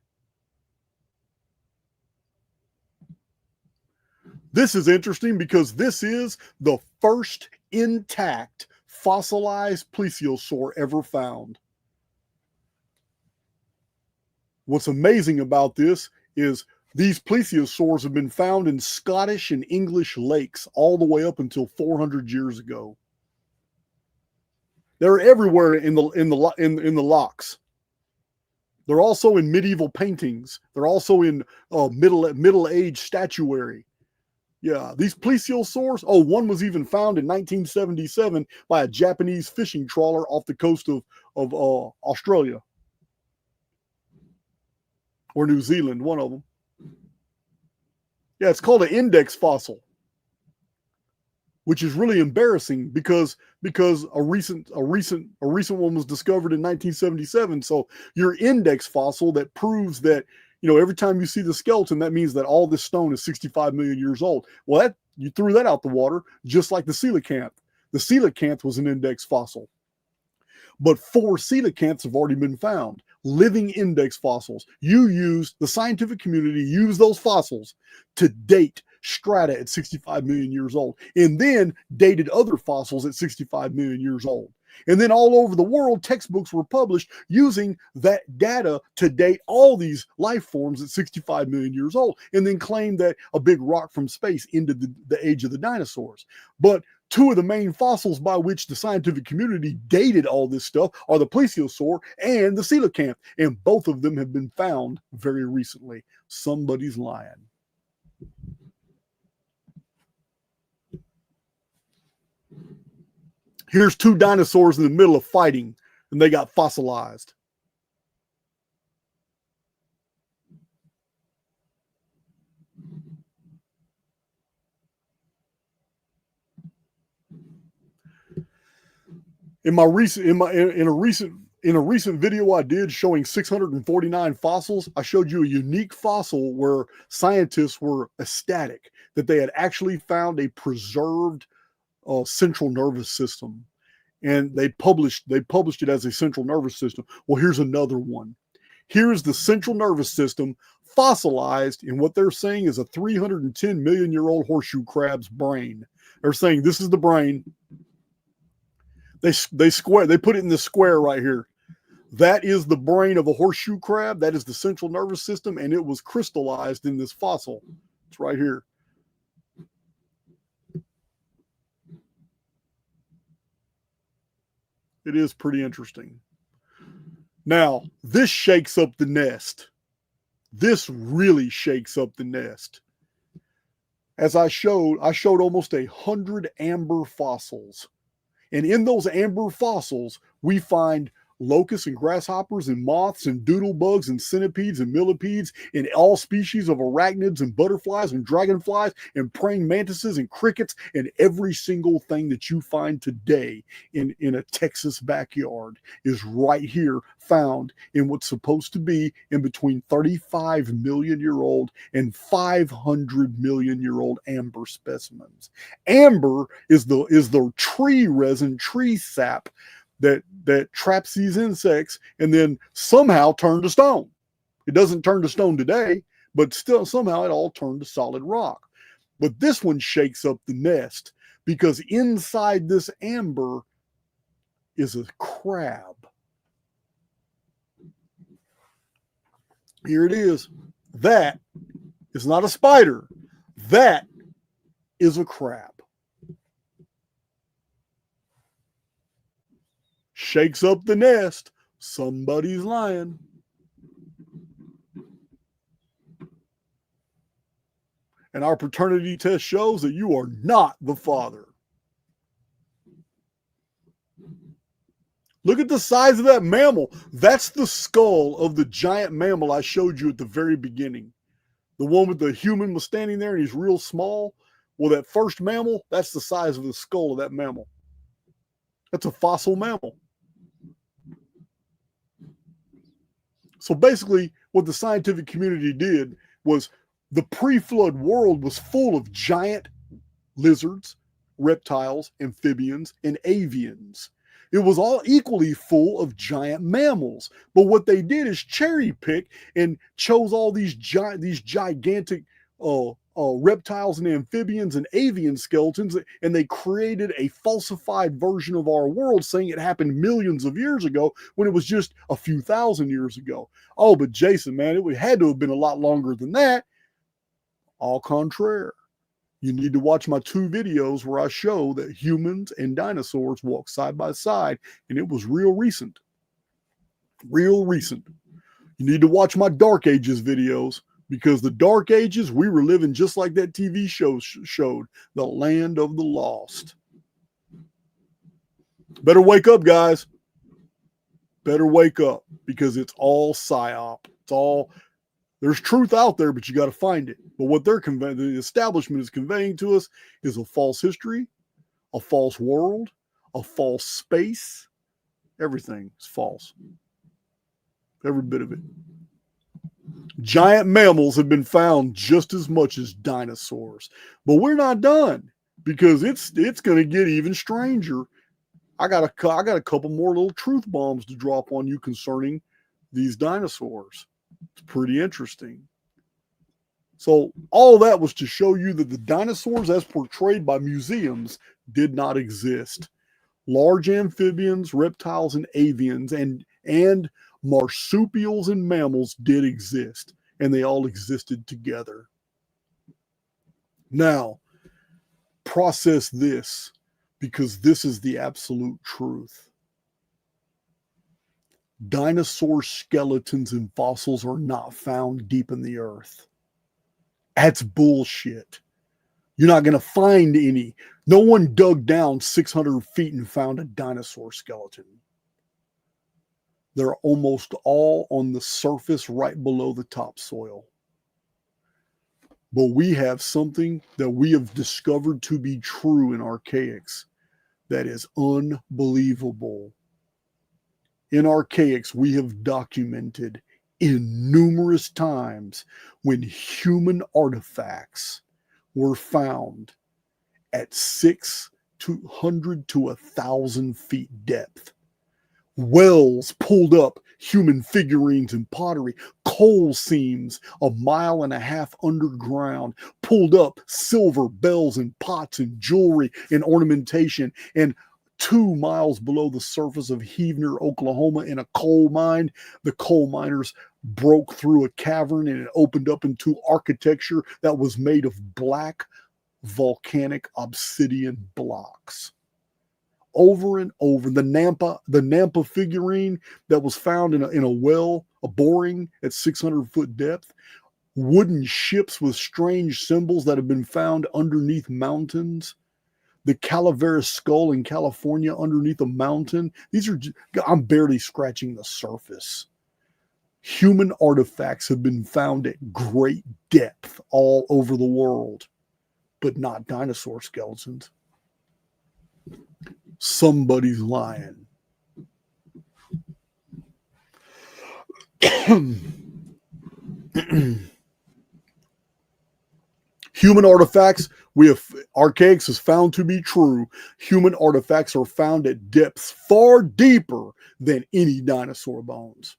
This is interesting because this is the first intact fossilized plesiosaur ever found. What's amazing about this is these plesiosaurs have been found in Scottish and English lakes all the way up until 400 years ago. They're everywhere in the lochs. They're also in medieval paintings. They're also in middle-age statuary. Yeah, these plesiosaurs. Oh, one was even found in 1977 by a Japanese fishing trawler off the coast of Australia or New Zealand. One of them. Yeah, it's called an index fossil, which is really embarrassing because a recent one was discovered in 1977. So your index fossil that proves that, every time you see the skeleton, that means that all this stone is 65 million years old. Well, you threw that out the water, just like the coelacanth. The coelacanth was an index fossil. But 4 coelacanths have already been found, living index fossils. The scientific community used those fossils to date strata at 65 million years old, and then dated other fossils at 65 million years old. And then all over the world, textbooks were published using that data to date all these life forms at 65 million years old, and then claim that a big rock from space ended the age of the dinosaurs. But 2 of the main fossils by which the scientific community dated all this stuff are the plesiosaur and the coelacanth, and both of them have been found very recently. Somebody's lying. Here's 2 dinosaurs in the middle of fighting, and they got fossilized. In a recent video I did showing 649 fossils, I showed you a unique fossil where scientists were ecstatic that they had actually found a preserved central nervous system, and they published it as a central nervous system. Well, here's another one. Here's the central nervous system fossilized in what they're saying is a 310 million year old horseshoe crab's brain. They're saying this is the brain. They put it in the square right here. That is the brain of a horseshoe crab. That is the central nervous system, and it was crystallized in this fossil. It's right here. It is pretty interesting. Now, this shakes up the nest. This really shakes up the nest. As I showed almost 100 amber fossils. And in those amber fossils, we find locusts and grasshoppers and moths and doodlebugs and centipedes and millipedes and all species of arachnids and butterflies and dragonflies and praying mantises and crickets and every single thing that you find today in a Texas backyard is right here found in what's supposed to be in between 35 million year old and 500 million year old amber specimens. Amber is the tree resin, tree sap that traps these insects and then somehow turn to stone. It doesn't turn to stone today, but still somehow it all turned to solid rock. But this one shakes up the nest because inside this amber is a crab. Here it is. That is not a spider. That is a crab. Shakes up the nest. Somebody's lying. And our paternity test shows that you are not the father. Look at the size of that mammal. That's the skull of the giant mammal I showed you at the very beginning. The one with the human was standing there and he's real small. Well, that first mammal, that's the size of the skull of that mammal. That's a fossil mammal. So basically, what the scientific community did was the pre-flood world was full of giant lizards, reptiles, amphibians, and avians. It was all equally full of giant mammals. But what they did is cherry pick and chose all these gigantic reptiles and amphibians and avian skeletons, and they created a falsified version of our world saying it happened millions of years ago when it was just a few thousand years ago. Oh, but Jason, man, it had to have been a lot longer than that. Au contraire. You need to watch my 2 videos where I show that humans and dinosaurs walk side by side, and it was real recent. Real recent. You need to watch my Dark Ages videos, because the Dark Ages, we were living just like that TV show showed, the land of the lost. Better wake up, guys. Better wake up, because it's all psyop. There's truth out there, but you got to find it. But what the establishment is conveying to us is a false history, a false world, a false space. Everything is false. Every bit of it. Giant mammals have been found just as much as dinosaurs. But we're not done, because it's going to get even stranger. I got a couple more little truth bombs to drop on you concerning these dinosaurs. It's pretty interesting. So all that was to show you that the dinosaurs as portrayed by museums did not exist. Large amphibians, reptiles, and avians and marsupials and mammals did exist, and they all existed together. Now, process this, because this is the absolute truth. Dinosaur skeletons and fossils are not found deep in the earth. That's bullshit. You're not going to find any. No one dug down 600 feet and found a dinosaur skeleton. They're almost all on the surface right below the topsoil. But we have something that we have discovered to be true in Archaix that is unbelievable. In Archaix, we have documented innumerous times when human artifacts were found at 600 to 1,000 feet depth. Wells pulled up human figurines and pottery. Coal seams 1.5 miles underground pulled up silver bells and pots and jewelry and ornamentation. And 2 miles below the surface of Heavener, Oklahoma, in a coal mine. The coal miners broke through a cavern and it opened up into architecture that was made of black volcanic obsidian blocks. Over and over, the Nampa figurine that was found in a well, a boring at 600-foot depth, wooden ships with strange symbols that have been found underneath mountains, the Calaveras skull in California underneath a mountain. I'm barely scratching the surface. Human artifacts have been found at great depth all over the world, but not dinosaur skeletons. Somebody's lying. Human artifacts, Archaix is found to be true. Human artifacts are found at depths far deeper than any dinosaur bones.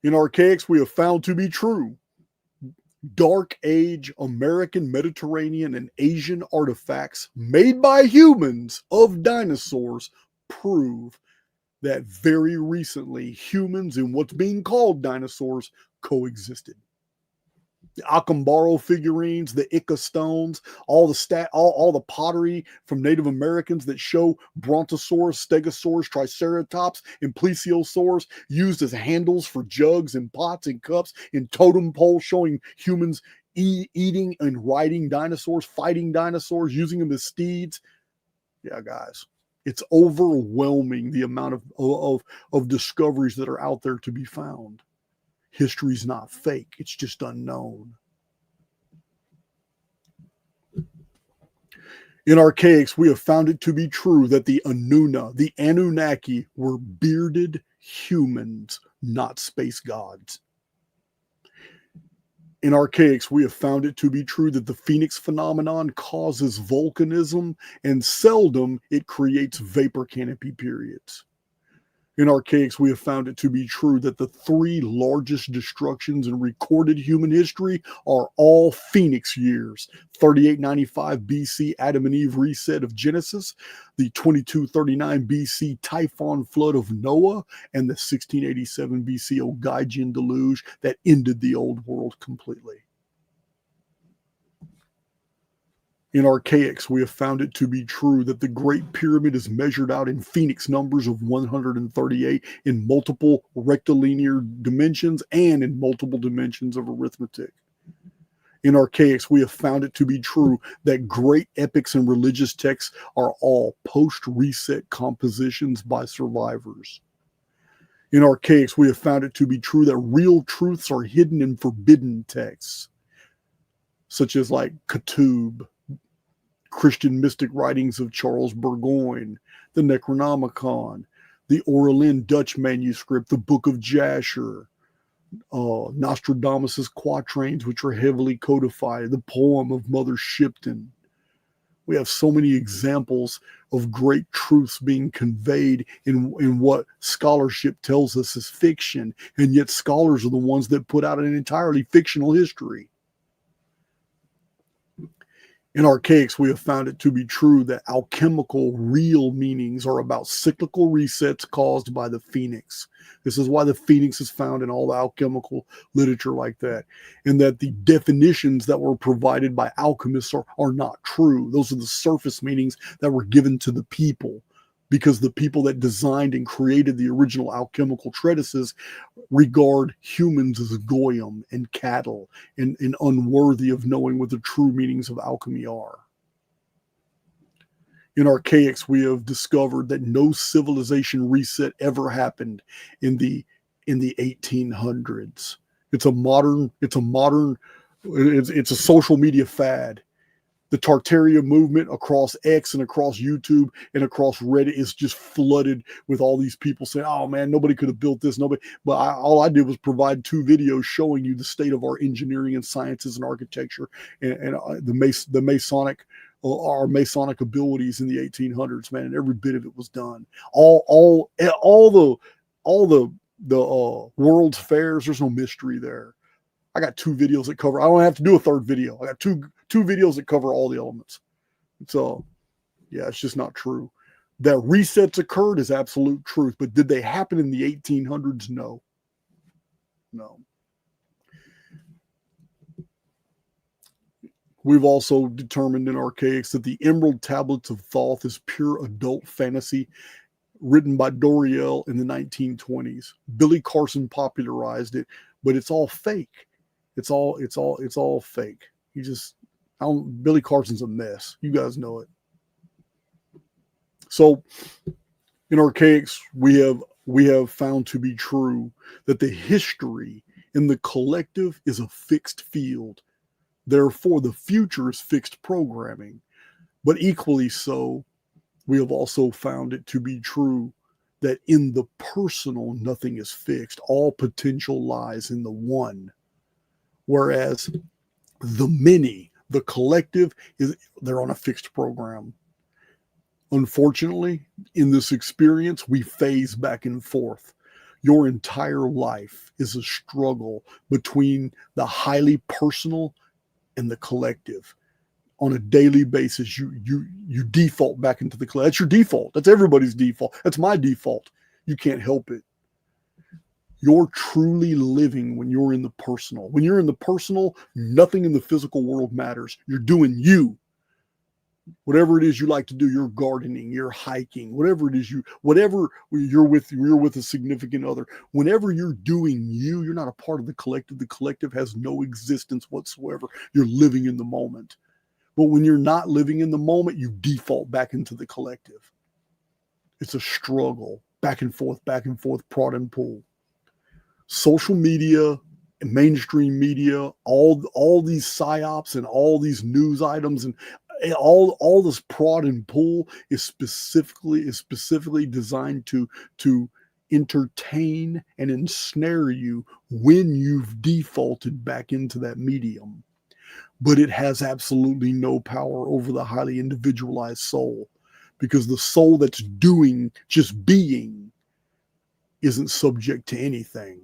In Archaix, we have found to be true. Dark Age American, Mediterranean, and Asian artifacts made by humans of dinosaurs prove that very recently humans and what's being called dinosaurs coexisted. The Acambaro figurines, the Ica stones, all the pottery from Native Americans that show Brontosaurus, Stegosaurus, Triceratops, and Plesiosaurs used as handles for jugs and pots and cups, and totem poles showing humans eating and riding dinosaurs, fighting dinosaurs, using them as steeds. Yeah, guys, it's overwhelming the amount of discoveries that are out there to be found. History's not fake. It's just unknown. In Archaix, we have found it to be true that the Anunnaki, were bearded humans, not space gods. In Archaix, we have found it to be true that the Phoenix phenomenon causes volcanism, and seldom it creates vapor canopy periods. In Archaix, we have found it to be true that the 3 largest destructions in recorded human history are all Phoenix years. 3895 BC, Adam and Eve reset of Genesis, the 2239 BC Typhon flood of Noah, and the 1687 BC Ogygian deluge that ended the old world completely. In Archaix, we have found it to be true that the Great Pyramid is measured out in Phoenix numbers of 138 in multiple rectilinear dimensions and in multiple dimensions of arithmetic. In Archaix, we have found it to be true that great epics and religious texts are all post-reset compositions by survivors. In Archaix, we have found it to be true that real truths are hidden in forbidden texts, such as like Ketub, Christian mystic writings of Charles Burgoyne, the Necronomicon, the Oralin Dutch manuscript, the Book of Jasher, Nostradamus' quatrains, which are heavily codified, the poem of Mother Shipton. We have so many examples of great truths being conveyed in what scholarship tells us is fiction, and yet scholars are the ones that put out an entirely fictional history. In Archaix, we have found it to be true that alchemical real meanings are about cyclical resets caused by the phoenix. This is why the phoenix is found in all the alchemical literature like that. And that the definitions that were provided by alchemists are not true. Those are the surface meanings that were given to the people, because the people that designed and created the original alchemical treatises regard humans as goyim and cattle and unworthy of knowing what the true meanings of alchemy are. In Archaix, we have discovered that no civilization reset ever happened in the 1800s. It's a social media fad. The Tartaria movement across X and across YouTube and across Reddit is just flooded with all these people saying, oh man, nobody could have built this. Nobody. But all I did was provide 2 videos showing you the state of our engineering and sciences and architecture and the Masonic, our Masonic abilities in the 1800s, man. And every bit of it was done. All the World's Fairs, there's no mystery there. I got 2 videos that cover. I don't have to do a 3rd video. I got two videos that cover all the elements. It's yeah, it's just not true. That resets occurred is absolute truth, but did they happen in the 1800s? No. No. We've also determined in Archaix that the Emerald Tablets of Thoth is pure adult fantasy written by Doriel in the 1920s. Billy Carson popularized it, but it's all fake. It's all fake. Billy Carson's a mess. You guys know it. So in Archaix, we have found to be true that the history in the collective is a fixed field. Therefore, the future is fixed programming. But equally so, we have also found it to be true that in the personal, nothing is fixed. All potential lies in the one. Whereas the many, the collective, they're on a fixed program. Unfortunately, in this experience, we phase back and forth. Your entire life is a struggle between the highly personal and the collective. On a daily basis, you default back into the collective. That's your default. That's everybody's default. That's my default. You can't help it. You're truly living when you're in the personal. When you're in the personal, nothing in the physical world matters. You're doing you. Whatever it is you like to do, you're gardening, you're hiking, whatever it is whatever you're with a significant other. Whenever you're doing you, you're not a part of the collective. The collective has no existence whatsoever. You're living in the moment. But when you're not living in the moment, you default back into the collective. It's a struggle, back and forth, prod and pull. Social media, mainstream media, all these psyops and all these news items and all this prod and pull is specifically designed to entertain and ensnare you when you've defaulted back into that medium. But it has absolutely no power over the highly individualized soul, because the soul that's doing, just being, isn't subject to anything.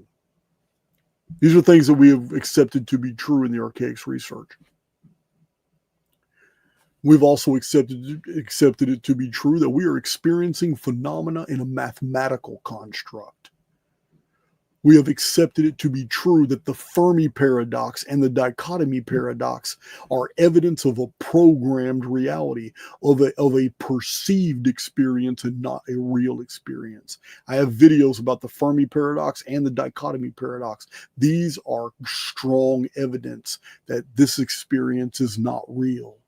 These are things that we have accepted to be true in the Archaix research. We've also accepted it to be true that we are experiencing phenomena in a mathematical construct. We have accepted it to be true that the Fermi paradox and the dichotomy paradox are evidence of a programmed reality, of a perceived experience and not a real experience. I have videos about the Fermi paradox and the dichotomy paradox. These are strong evidence that this experience is not real.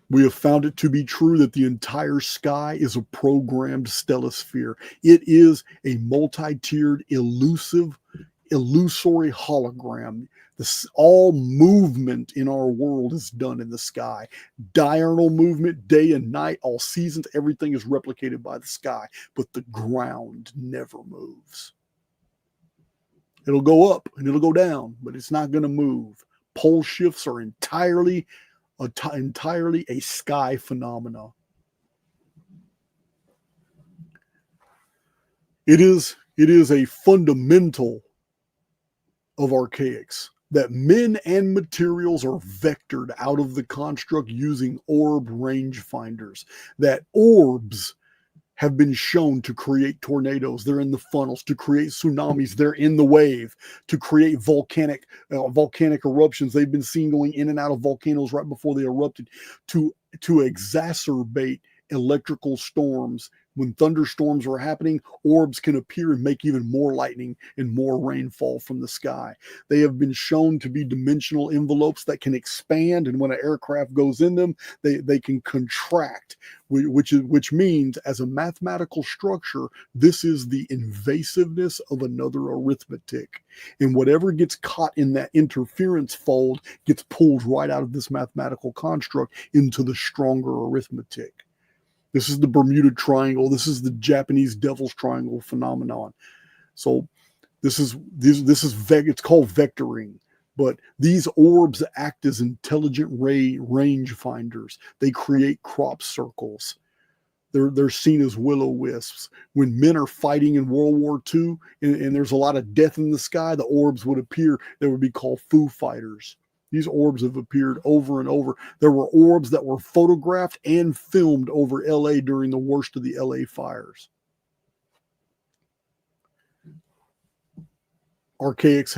We have found it to be true that the entire sky is a programmed stellosphere. It is a multi-tiered, illusory hologram. All movement in our world is done in the sky. Diurnal movement, day and night, all seasons, everything is replicated by the sky, but the ground never moves. It'll go up and it'll go down, but it's not going to move. Pole shifts are entirely a sky phenomena. It is a fundamental of Archaix that men and materials are vectored out of the construct using orb rangefinders, that orbs have been shown to create tornadoes. They're in the funnels. To create tsunamis, they're in the wave. To create volcanic eruptions, they've been seen going in and out of volcanoes right before they erupted. To exacerbate electrical storms. When thunderstorms are happening, orbs can appear and make even more lightning and more rainfall from the sky. They have been shown to be dimensional envelopes that can expand, and when an aircraft goes in them, they can contract, which means, as a mathematical structure, this is the invasiveness of another arithmetic. And whatever gets caught in that interference fold gets pulled right out of this mathematical construct into the stronger arithmetic. This is the Bermuda Triangle. This is the Japanese Devil's Triangle phenomenon. So this is it's called vectoring. But these orbs act as intelligent range finders. They create crop circles. They're seen as will-o-wisps. When men are fighting in World War II and there's a lot of death in the sky, the orbs would appear. They would be called Foo Fighters. These orbs have appeared over and over. There were orbs that were photographed and filmed over LA during the worst of the LA fires. Archaix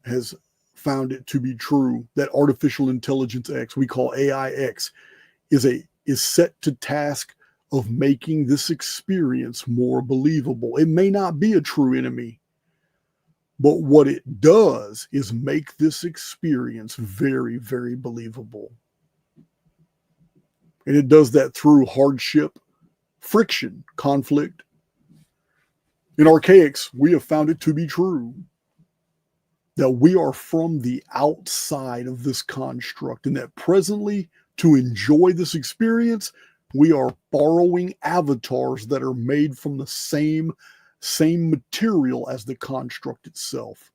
has found it to be true that artificial intelligence X, we call AI X, is set to task of making this experience more believable. It may not be a true enemy, but what it does is make this experience very, very believable. And it does that through hardship, friction, conflict. In Archaix, we have found it to be true that we are from the outside of this construct, and that presently, to enjoy this experience, we are borrowing avatars that are made from the same material as the construct itself.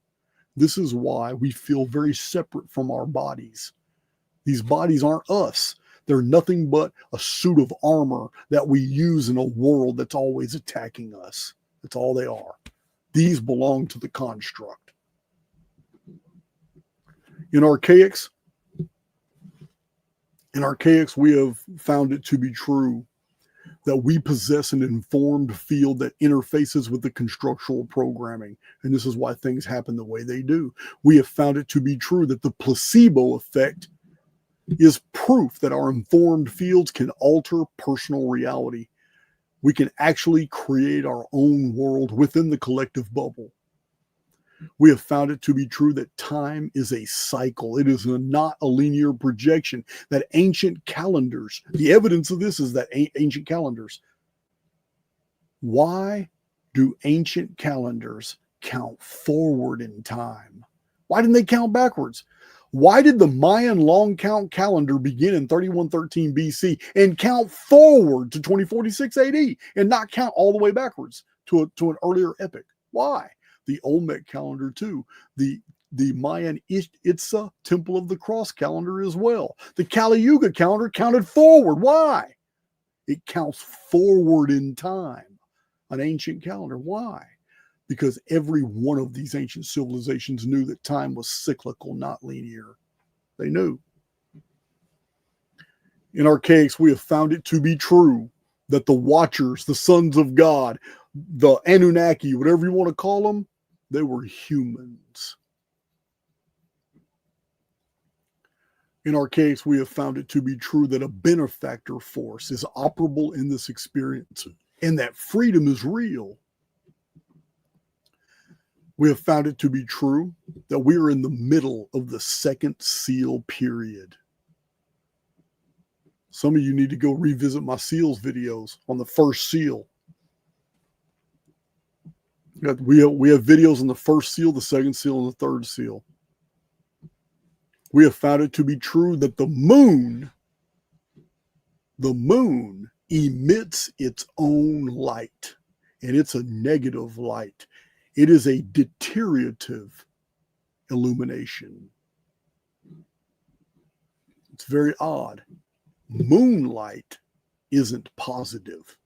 This is why we feel very separate from our bodies. These bodies aren't us. They're nothing but a suit of armor that we use in a world that's always attacking us. That's all they are. These belong to the construct. In Archaix, we have found it to be true that we possess an informed field that interfaces with the constructural programming. And this is why things happen the way they do. We have found it to be true that the placebo effect is proof that our informed fields can alter personal reality. We can actually create our own world within the collective bubble. We have found it to be true that time is a cycle. It is not a linear projection. That ancient calendars, the evidence of this is that ancient calendars. Why do ancient calendars count forward in time? Why didn't they count backwards? Why did the Mayan long count calendar begin in 3113 BC and count forward to 2046 AD and not count all the way backwards to an earlier epoch? Why? The Olmec calendar too, the Mayan Itza Temple of the Cross calendar as well. The Kali Yuga calendar counted forward. Why? It counts forward in time, an ancient calendar. Why? Because every one of these ancient civilizations knew that time was cyclical, not linear. They knew. In Archaix, we have found it to be true that the Watchers, the sons of God, the Anunnaki, whatever you want to call them, they were humans. In Archaix, we have found it to be true that a benefactor force is operable in this experience and that freedom is real. We have found it to be true that we are in the middle of the second seal period. Some of you need to go revisit my seals videos on the first seal. We have videos on the first seal, the second seal, and the third seal. We have found it to be true that the moon emits its own light, and it's a negative light. It is a deteriorative illumination. It's very odd. Moonlight isn't positive.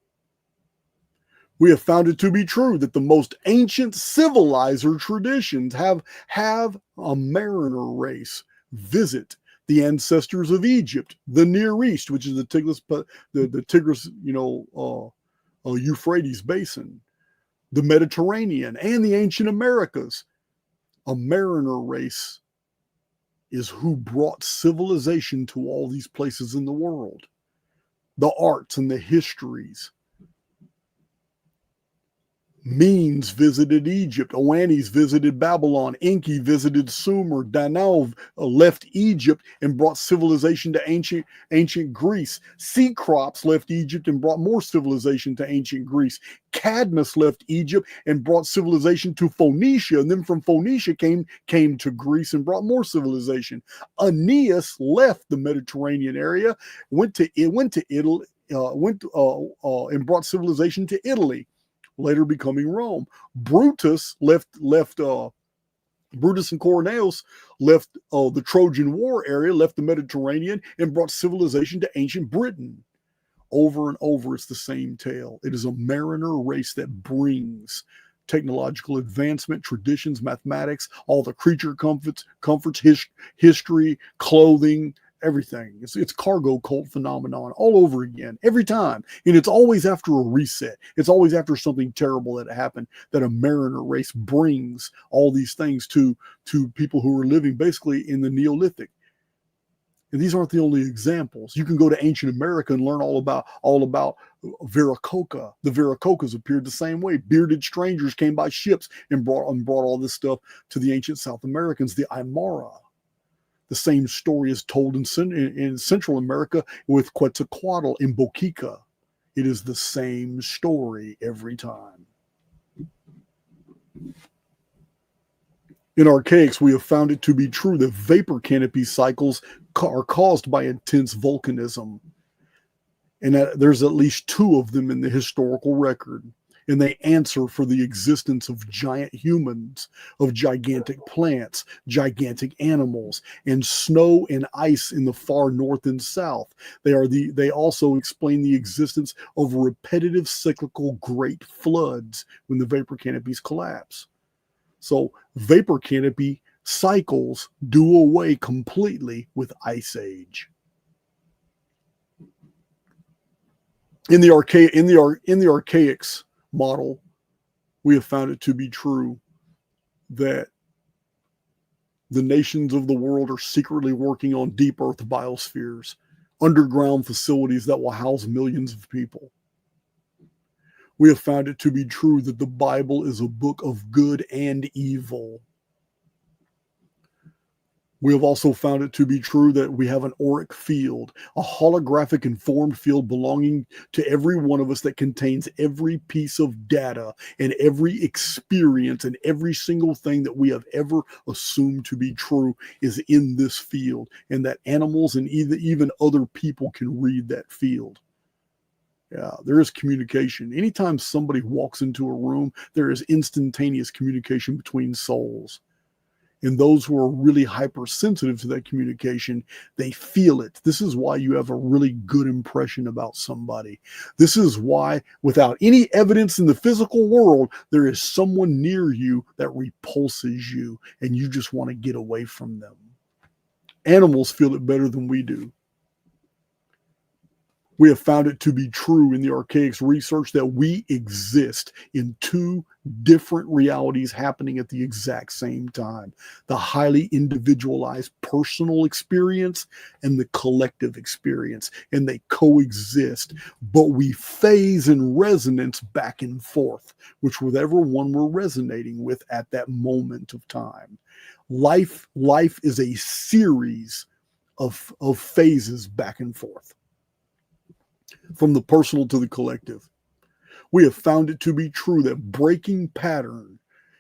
We have found it to be true that the most ancient civilizer traditions have a mariner race visit the ancestors of Egypt, the Near East, which is the Tigris, Euphrates basin, the Mediterranean, and the ancient Americas. A mariner race is who brought civilization to all these places in the world. The arts and the histories. Menes visited Egypt. Oannes visited Babylon. Enki visited Sumer. Danav left Egypt and brought civilization to ancient Greece. Cecrops left Egypt and brought more civilization to ancient Greece. Cadmus left Egypt and brought civilization to Phoenicia, and then from Phoenicia came to Greece and brought more civilization. Aeneas left the Mediterranean area, went to Italy, and brought civilization to Italy, later becoming Rome. Brutus and Cornelius left the Trojan War area, left the Mediterranean, and brought civilization to ancient Britain. Over and over, it's the same tale. It is a mariner race that brings technological advancement, traditions, mathematics, all the creature comforts, history, clothing, everything. It's cargo cult phenomenon all over again, every time. And it's always after a reset. It's always after something terrible that happened, that a mariner race brings all these things to people who are living basically in the Neolithic. And these aren't the only examples. You can go to ancient America and learn all about Viracocha. The Viracocas appeared the same way. Bearded strangers came by ships and brought all this stuff to the ancient South Americans, the Aymara. The same story is told in Central America with Quetzalcoatl in Boquica. It is the same story every time. In Archaix, we have found it to be true that vapor canopy cycles are caused by intense volcanism. And that there's at least 2 of them in the historical record. And they answer for the existence of giant humans, of gigantic plants, gigantic animals, and snow and ice in the far north and south. They also explain the existence of repetitive cyclical great floods when the vapor canopies collapse. So vapor canopy cycles do away completely with Ice Age. In the Archaix model, we have found it to be true that the nations of the world are secretly working on deep earth biospheres, underground facilities that will house millions of people. We have found it to be true that the Bible is a book of good and evil. We have also found it to be true that we have an auric field, a holographic informed field belonging to every one of us that contains every piece of data and every experience and every single thing that we have ever assumed to be true is in this field, and that animals and even other people can read that field. Yeah, there is communication. Anytime somebody walks into a room, there is instantaneous communication between souls. And those who are really hypersensitive to that communication, they feel it. This is why you have a really good impression about somebody. This is why, without any evidence in the physical world, there is someone near you that repulses you, and you just want to get away from them. Animals feel it better than we do. We have found it to be true in the Archaix research that we exist in 2 different realities happening at the exact same time. The highly individualized personal experience and the collective experience. And they coexist, but we phase in resonance back and forth, whichever one we're resonating with at that moment of time. Life is a series of phases back and forth, from the personal to the collective. We have found it to be true that breaking pattern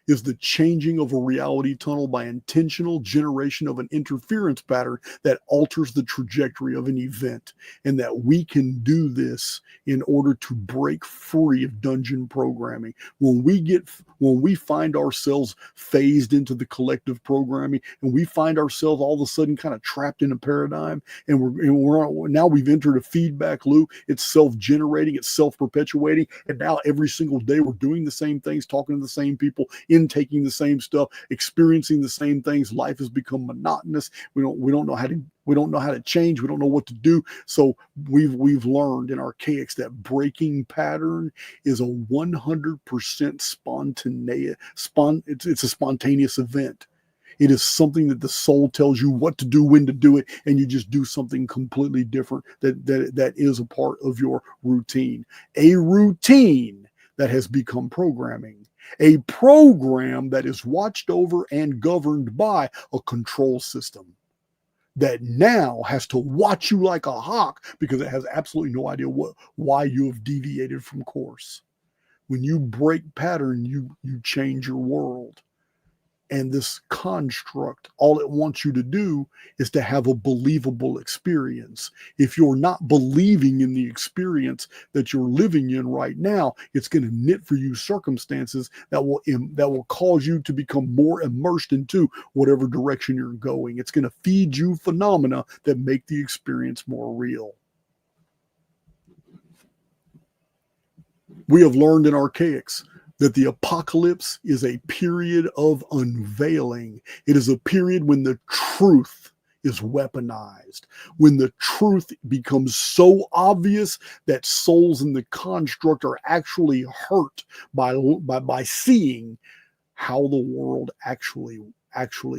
is the changing of a reality tunnel by intentional generation of an interference pattern that alters the trajectory of an event, and that we can do this in order to break free of dungeon programming. When we find ourselves phased into the collective programming, and we find ourselves all of a sudden kind of trapped in a paradigm, and now we've entered a feedback loop. It's self-generating, it's self-perpetuating, and now every single day we're doing the same things, talking to the same people, intaking the same stuff, experiencing the same things. Life has become monotonous. We don't know how to change. We don't know what to do. So we've learned in Archaix that breaking pattern is a 100% spontaneous. It's a spontaneous event. It is something that the soul tells you what to do, when to do it, and you just do something completely different that is a part of your routine. A routine that has become programming. A program that is watched over and governed by a control system that now has to watch you like a hawk because it has absolutely no idea why you have deviated from course. When you break pattern, you change your world. And this construct, all it wants you to do is to have a believable experience. If you're not believing in the experience that you're living in right now, it's going to knit for you circumstances that will cause you to become more immersed into whatever direction you're going. It's going to feed you phenomena that make the experience more real. We have learned in Archaix that the apocalypse is a period of unveiling. It is a period when the truth is weaponized, when the truth becomes so obvious that souls in the construct are actually hurt by seeing how the world actually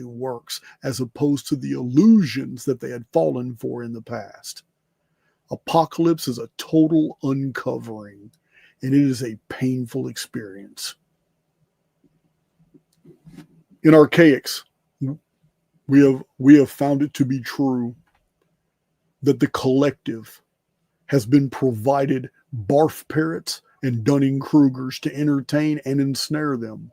works, as opposed to the illusions that they had fallen for in the past. Apocalypse is a total uncovering, and it is a painful experience. In Archaix, we have found it to be true that the collective has been provided barf parrots and Dunning-Krugers to entertain and ensnare them.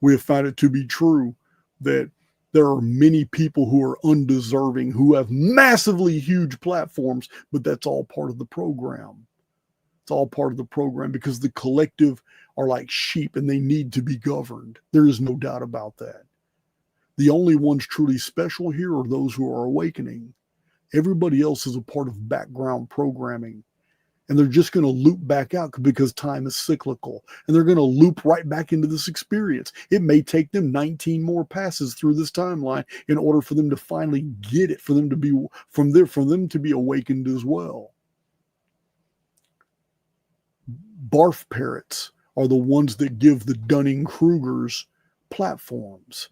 We have found it to be true that there are many people who are undeserving, who have massively huge platforms, but that's all part of the program. It's all part of the program because the collective are like sheep and they need to be governed. There is no doubt about that. The only ones truly special here are those who are awakening. Everybody else is a part of background programming. And they're just going to loop back out because time is cyclical. And they're going to loop right back into this experience. It may take them 19 more passes through this timeline in order for them to finally get it, for them to be awakened as well. Barf parrots are the ones that give the Dunning-Krugers platforms.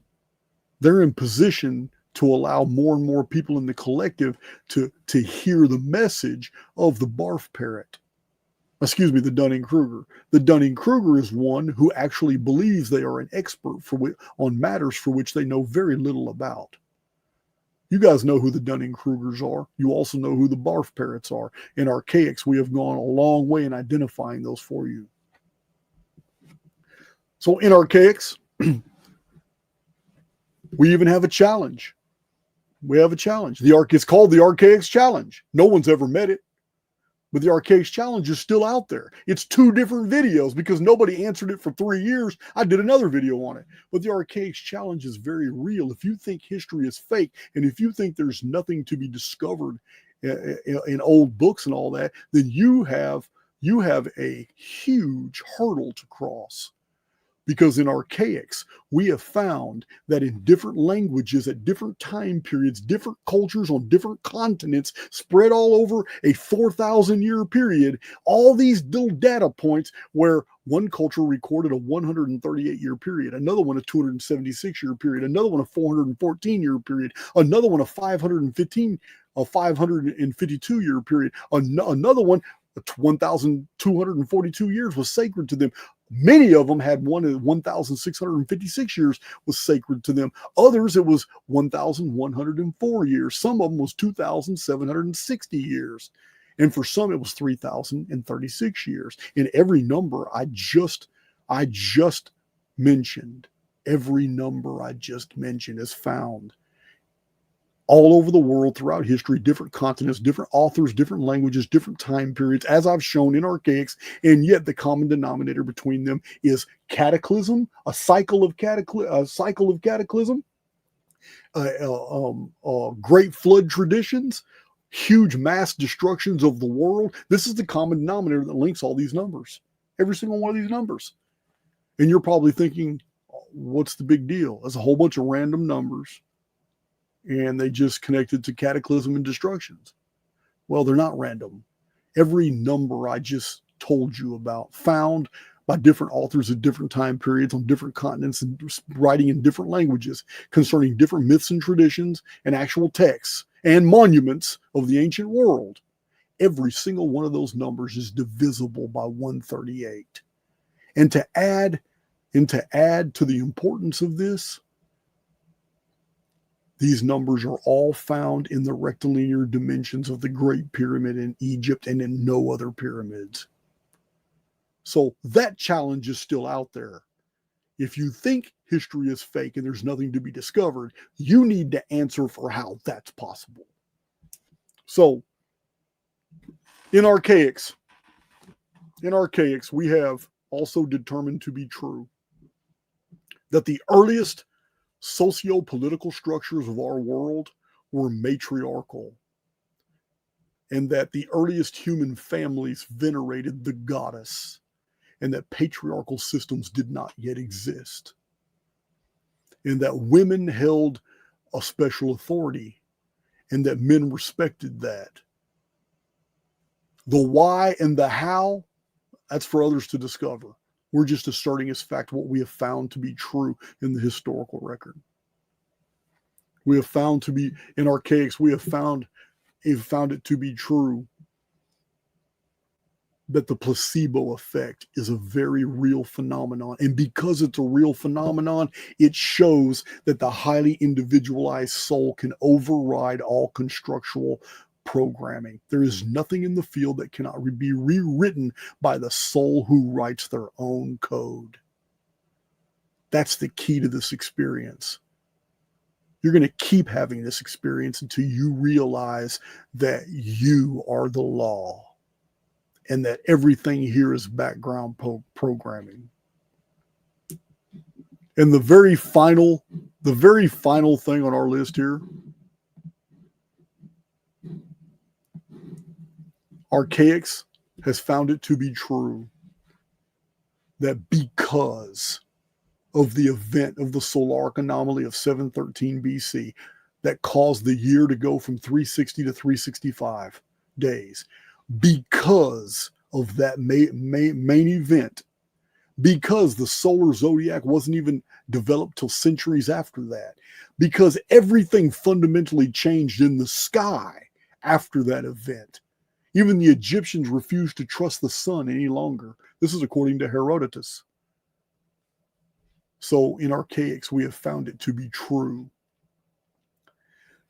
They're in position to allow more and more people in the collective to hear the message of the barf parrot. Excuse me, the Dunning-Kruger. The Dunning-Kruger is one who actually believes they are an expert on matters for which they know very little about. You guys know who the Dunning-Krugers are. You also know who the barf parrots are. In Archaix, we have gone a long way in identifying those for you. So in Archaix, we even have a challenge. We have a challenge. It's called the Archaix Challenge. No one's ever met it, but the Archaix Challenge is still out there. It's 2 different videos because nobody answered it for 3 years. I did another video on it. But the Archaix Challenge is very real. If you think history is fake, and if you think there's nothing to be discovered in old books and all that, then you have a huge hurdle to cross. Because in Archaix, we have found that in different languages, at different time periods, different cultures on different continents, spread all over a 4,000-year period, all these little data points where one culture recorded a 138-year period, another one a 276-year period, another one a 414-year period, another one a 552-year period, another one 1,242 years was sacred to them. Many of them had 1,656 years was sacred to them. Others, it was 1,104 years. Some of them was 2,760 years. And for some, it was 3,036 years. In every number I just mentioned, every number I just mentioned is found all over the world, throughout history, different continents, different authors, different languages, different time periods, as I've shown in Archaix, and yet the common denominator between them is cataclysm, a cycle of cataclysm, great flood traditions, huge mass destructions of the world. This is the common denominator that links all these numbers, every single one of these numbers. And you're probably thinking, what's the big deal? There's a whole bunch of random numbers, and they just connected to cataclysm and destructions. Well, they're not random. Every number I just told you about, found by different authors at different time periods on different continents and writing in different languages concerning different myths and traditions and actual texts and monuments of the ancient world. Every single one of those numbers is divisible by 138. And to add to the importance of this, these numbers are all found in the rectilinear dimensions of the Great Pyramid in Egypt and in no other pyramids. So that challenge is still out there. If you think history is fake and there's nothing to be discovered, you need to answer for how that's possible. So in Archaix, we have also determined to be true that the earliest socio-political structures of our world were matriarchal, and that the earliest human families venerated the goddess, and that patriarchal systems did not yet exist, and that women held a special authority, and that men respected that. The why and the how, that's for others to discover. We're just asserting as fact what we have found to be true in the historical record. We have found to be, in Archaix, we have found it to be true that the placebo effect is a very real phenomenon. And because it's a real phenomenon, it shows that the highly individualized soul can override all constructual programming. There is nothing in the field that cannot be rewritten by the soul who writes their own code. That's the key to this experience. You're going to keep having this experience until you realize that you are the law and that everything here is background programming. And the very final thing on our list here, Archaix has found it to be true that because of the event of the solar anomaly of 713 BC that caused the year to go from 360 to 365 days, because of that main event, because the solar zodiac wasn't even developed till centuries after that, because everything fundamentally changed in the sky after that event. Even the Egyptians refused to trust the sun any longer. This is according to Herodotus. So in Archaix, we have found it to be true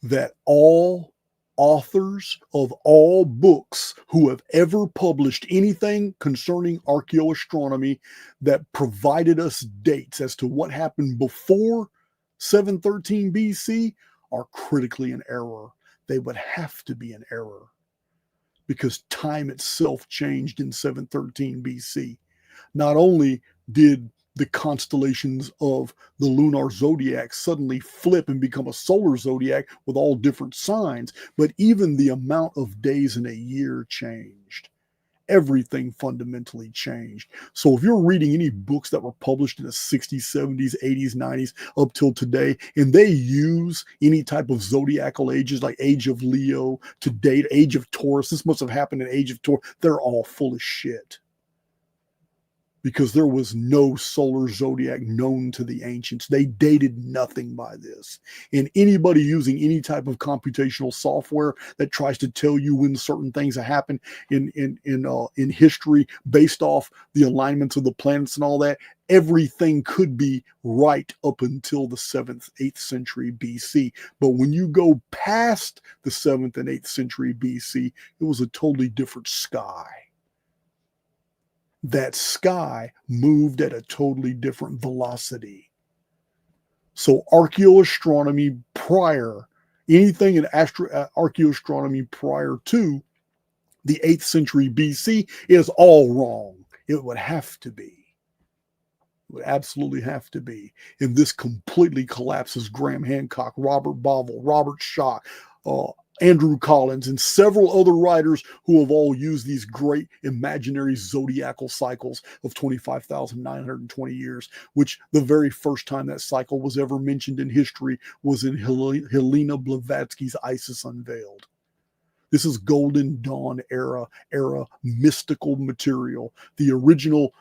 that all authors of all books who have ever published anything concerning archaeoastronomy that provided us dates as to what happened before 713 BC are critically in error. They would have to be in error because time itself changed in 713 BC. Not only did the constellations of the lunar zodiac suddenly flip and become a solar zodiac with all different signs, but even the amount of days in a year changed. Everything fundamentally changed. So if you're reading any books that were published in the 60s, 70s, 80s, 90s, up till today, and they use any type of zodiacal ages like Age of Leo to date, Age of Taurus, this must have happened in Age of Taurus, they're all full of shit. Because there was no solar zodiac known to the ancients. They dated nothing by this. And anybody using any type of computational software that tries to tell you when certain things have happened in history based off the alignments of the planets and all that, everything could be right up until the 7th, 8th century BC. But when you go past the 7th and 8th century BC, it was a totally different sky. That sky moved at a totally different velocity. So archaeoastronomy prior, anything in archaeoastronomy prior to the 8th century BC is all wrong. It would have to be. It would absolutely have to be. And this completely collapses Graham Hancock, Robert Bauval, Robert Schoch, Andrew Collins, and several other writers who have all used these great imaginary zodiacal cycles of 25,920 years, which the very first time that cycle was ever mentioned in history was in Helena Blavatsky's Isis Unveiled. This is Golden Dawn era mystical material. The original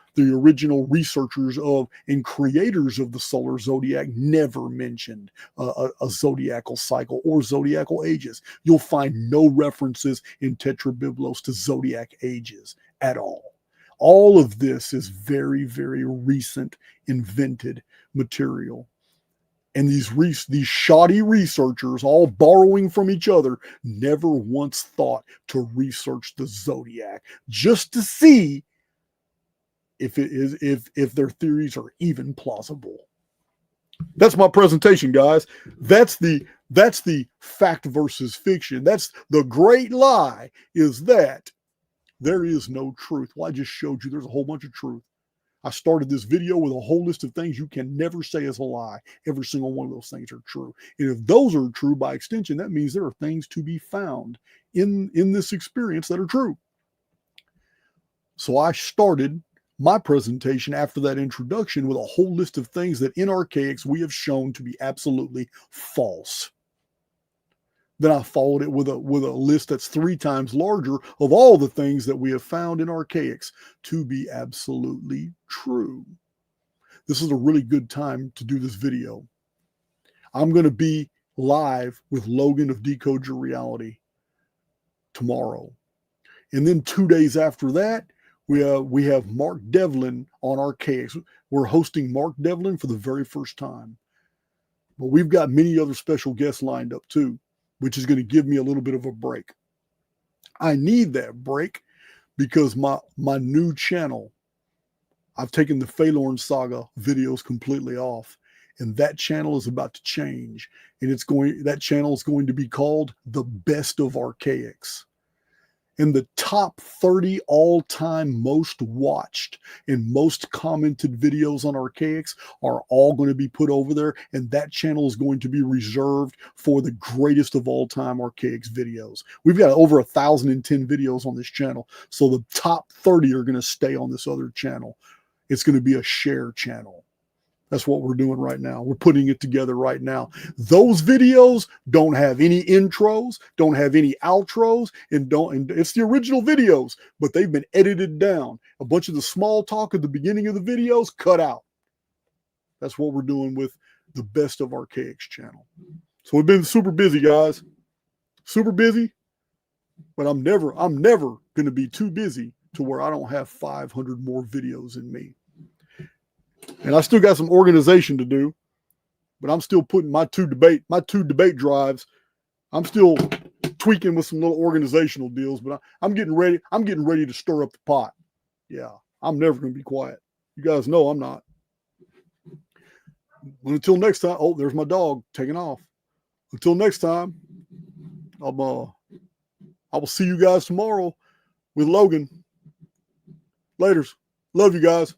researchers of and creators of the solar zodiac never mentioned a zodiacal cycle or zodiacal ages. You'll find no references in Tetrabiblos to zodiac ages at all. All of this is very, very recent invented material. And these shoddy researchers, all borrowing from each other, never once thought to research the zodiac just to see if their theories are even plausible. That's my presentation, guys. That's the fact versus fiction. That's the great lie, is that there is no truth. Well, I just showed you there's a whole bunch of truth. I started this video with a whole list of things you can never say is a lie. Every single one of those things are true. And if those are true, by extension, that means there are things to be found in this experience that are true. So I started my presentation after that introduction with a whole list of things that in Archaix we have shown to be absolutely false. Then I followed it with a list that's 3 times larger of all the things that we have found in Archaix to be absolutely true. This is a really good time to do this video. I'm going to be live with Logan of Decode Your Reality tomorrow. And then 2 days after that, we have Mark Devlin on Archaix. We're hosting Mark Devlin for the very first time. But we've got many other special guests lined up too, which is going to give me a little bit of a break. I need that break because my new channel, I've taken the Phalorn Saga videos completely off, and that channel is about to change. And that channel is going to be called The Best of Archaix. And the top 30 all-time most watched and most commented videos on Archaix are all going to be put over there. And that channel is going to be reserved for the greatest of all-time Archaix videos. We've got over 1,010 videos on this channel. So the top 30 are going to stay on this other channel. It's going to be a share channel. That's what we're doing right now. We're putting it together right now. Those videos don't have any intros, don't have any outros, and it's the original videos, but they've been edited down. A bunch of the small talk at the beginning of the videos cut out. That's what we're doing with the Best of Archaix channel. So we've been super busy, guys. Super busy, but I'm never going to be too busy to where I don't have 500 more videos in me. And I still got some organization to do, but I'm still putting my two debate drives. I'm still tweaking with some little organizational deals, but I'm getting ready. I'm getting ready to stir up the pot. Yeah, I'm never going to be quiet. You guys know I'm not. Until next time. Oh, there's my dog taking off. Until next time, I will see you guys tomorrow with Logan. Laters. Love you guys.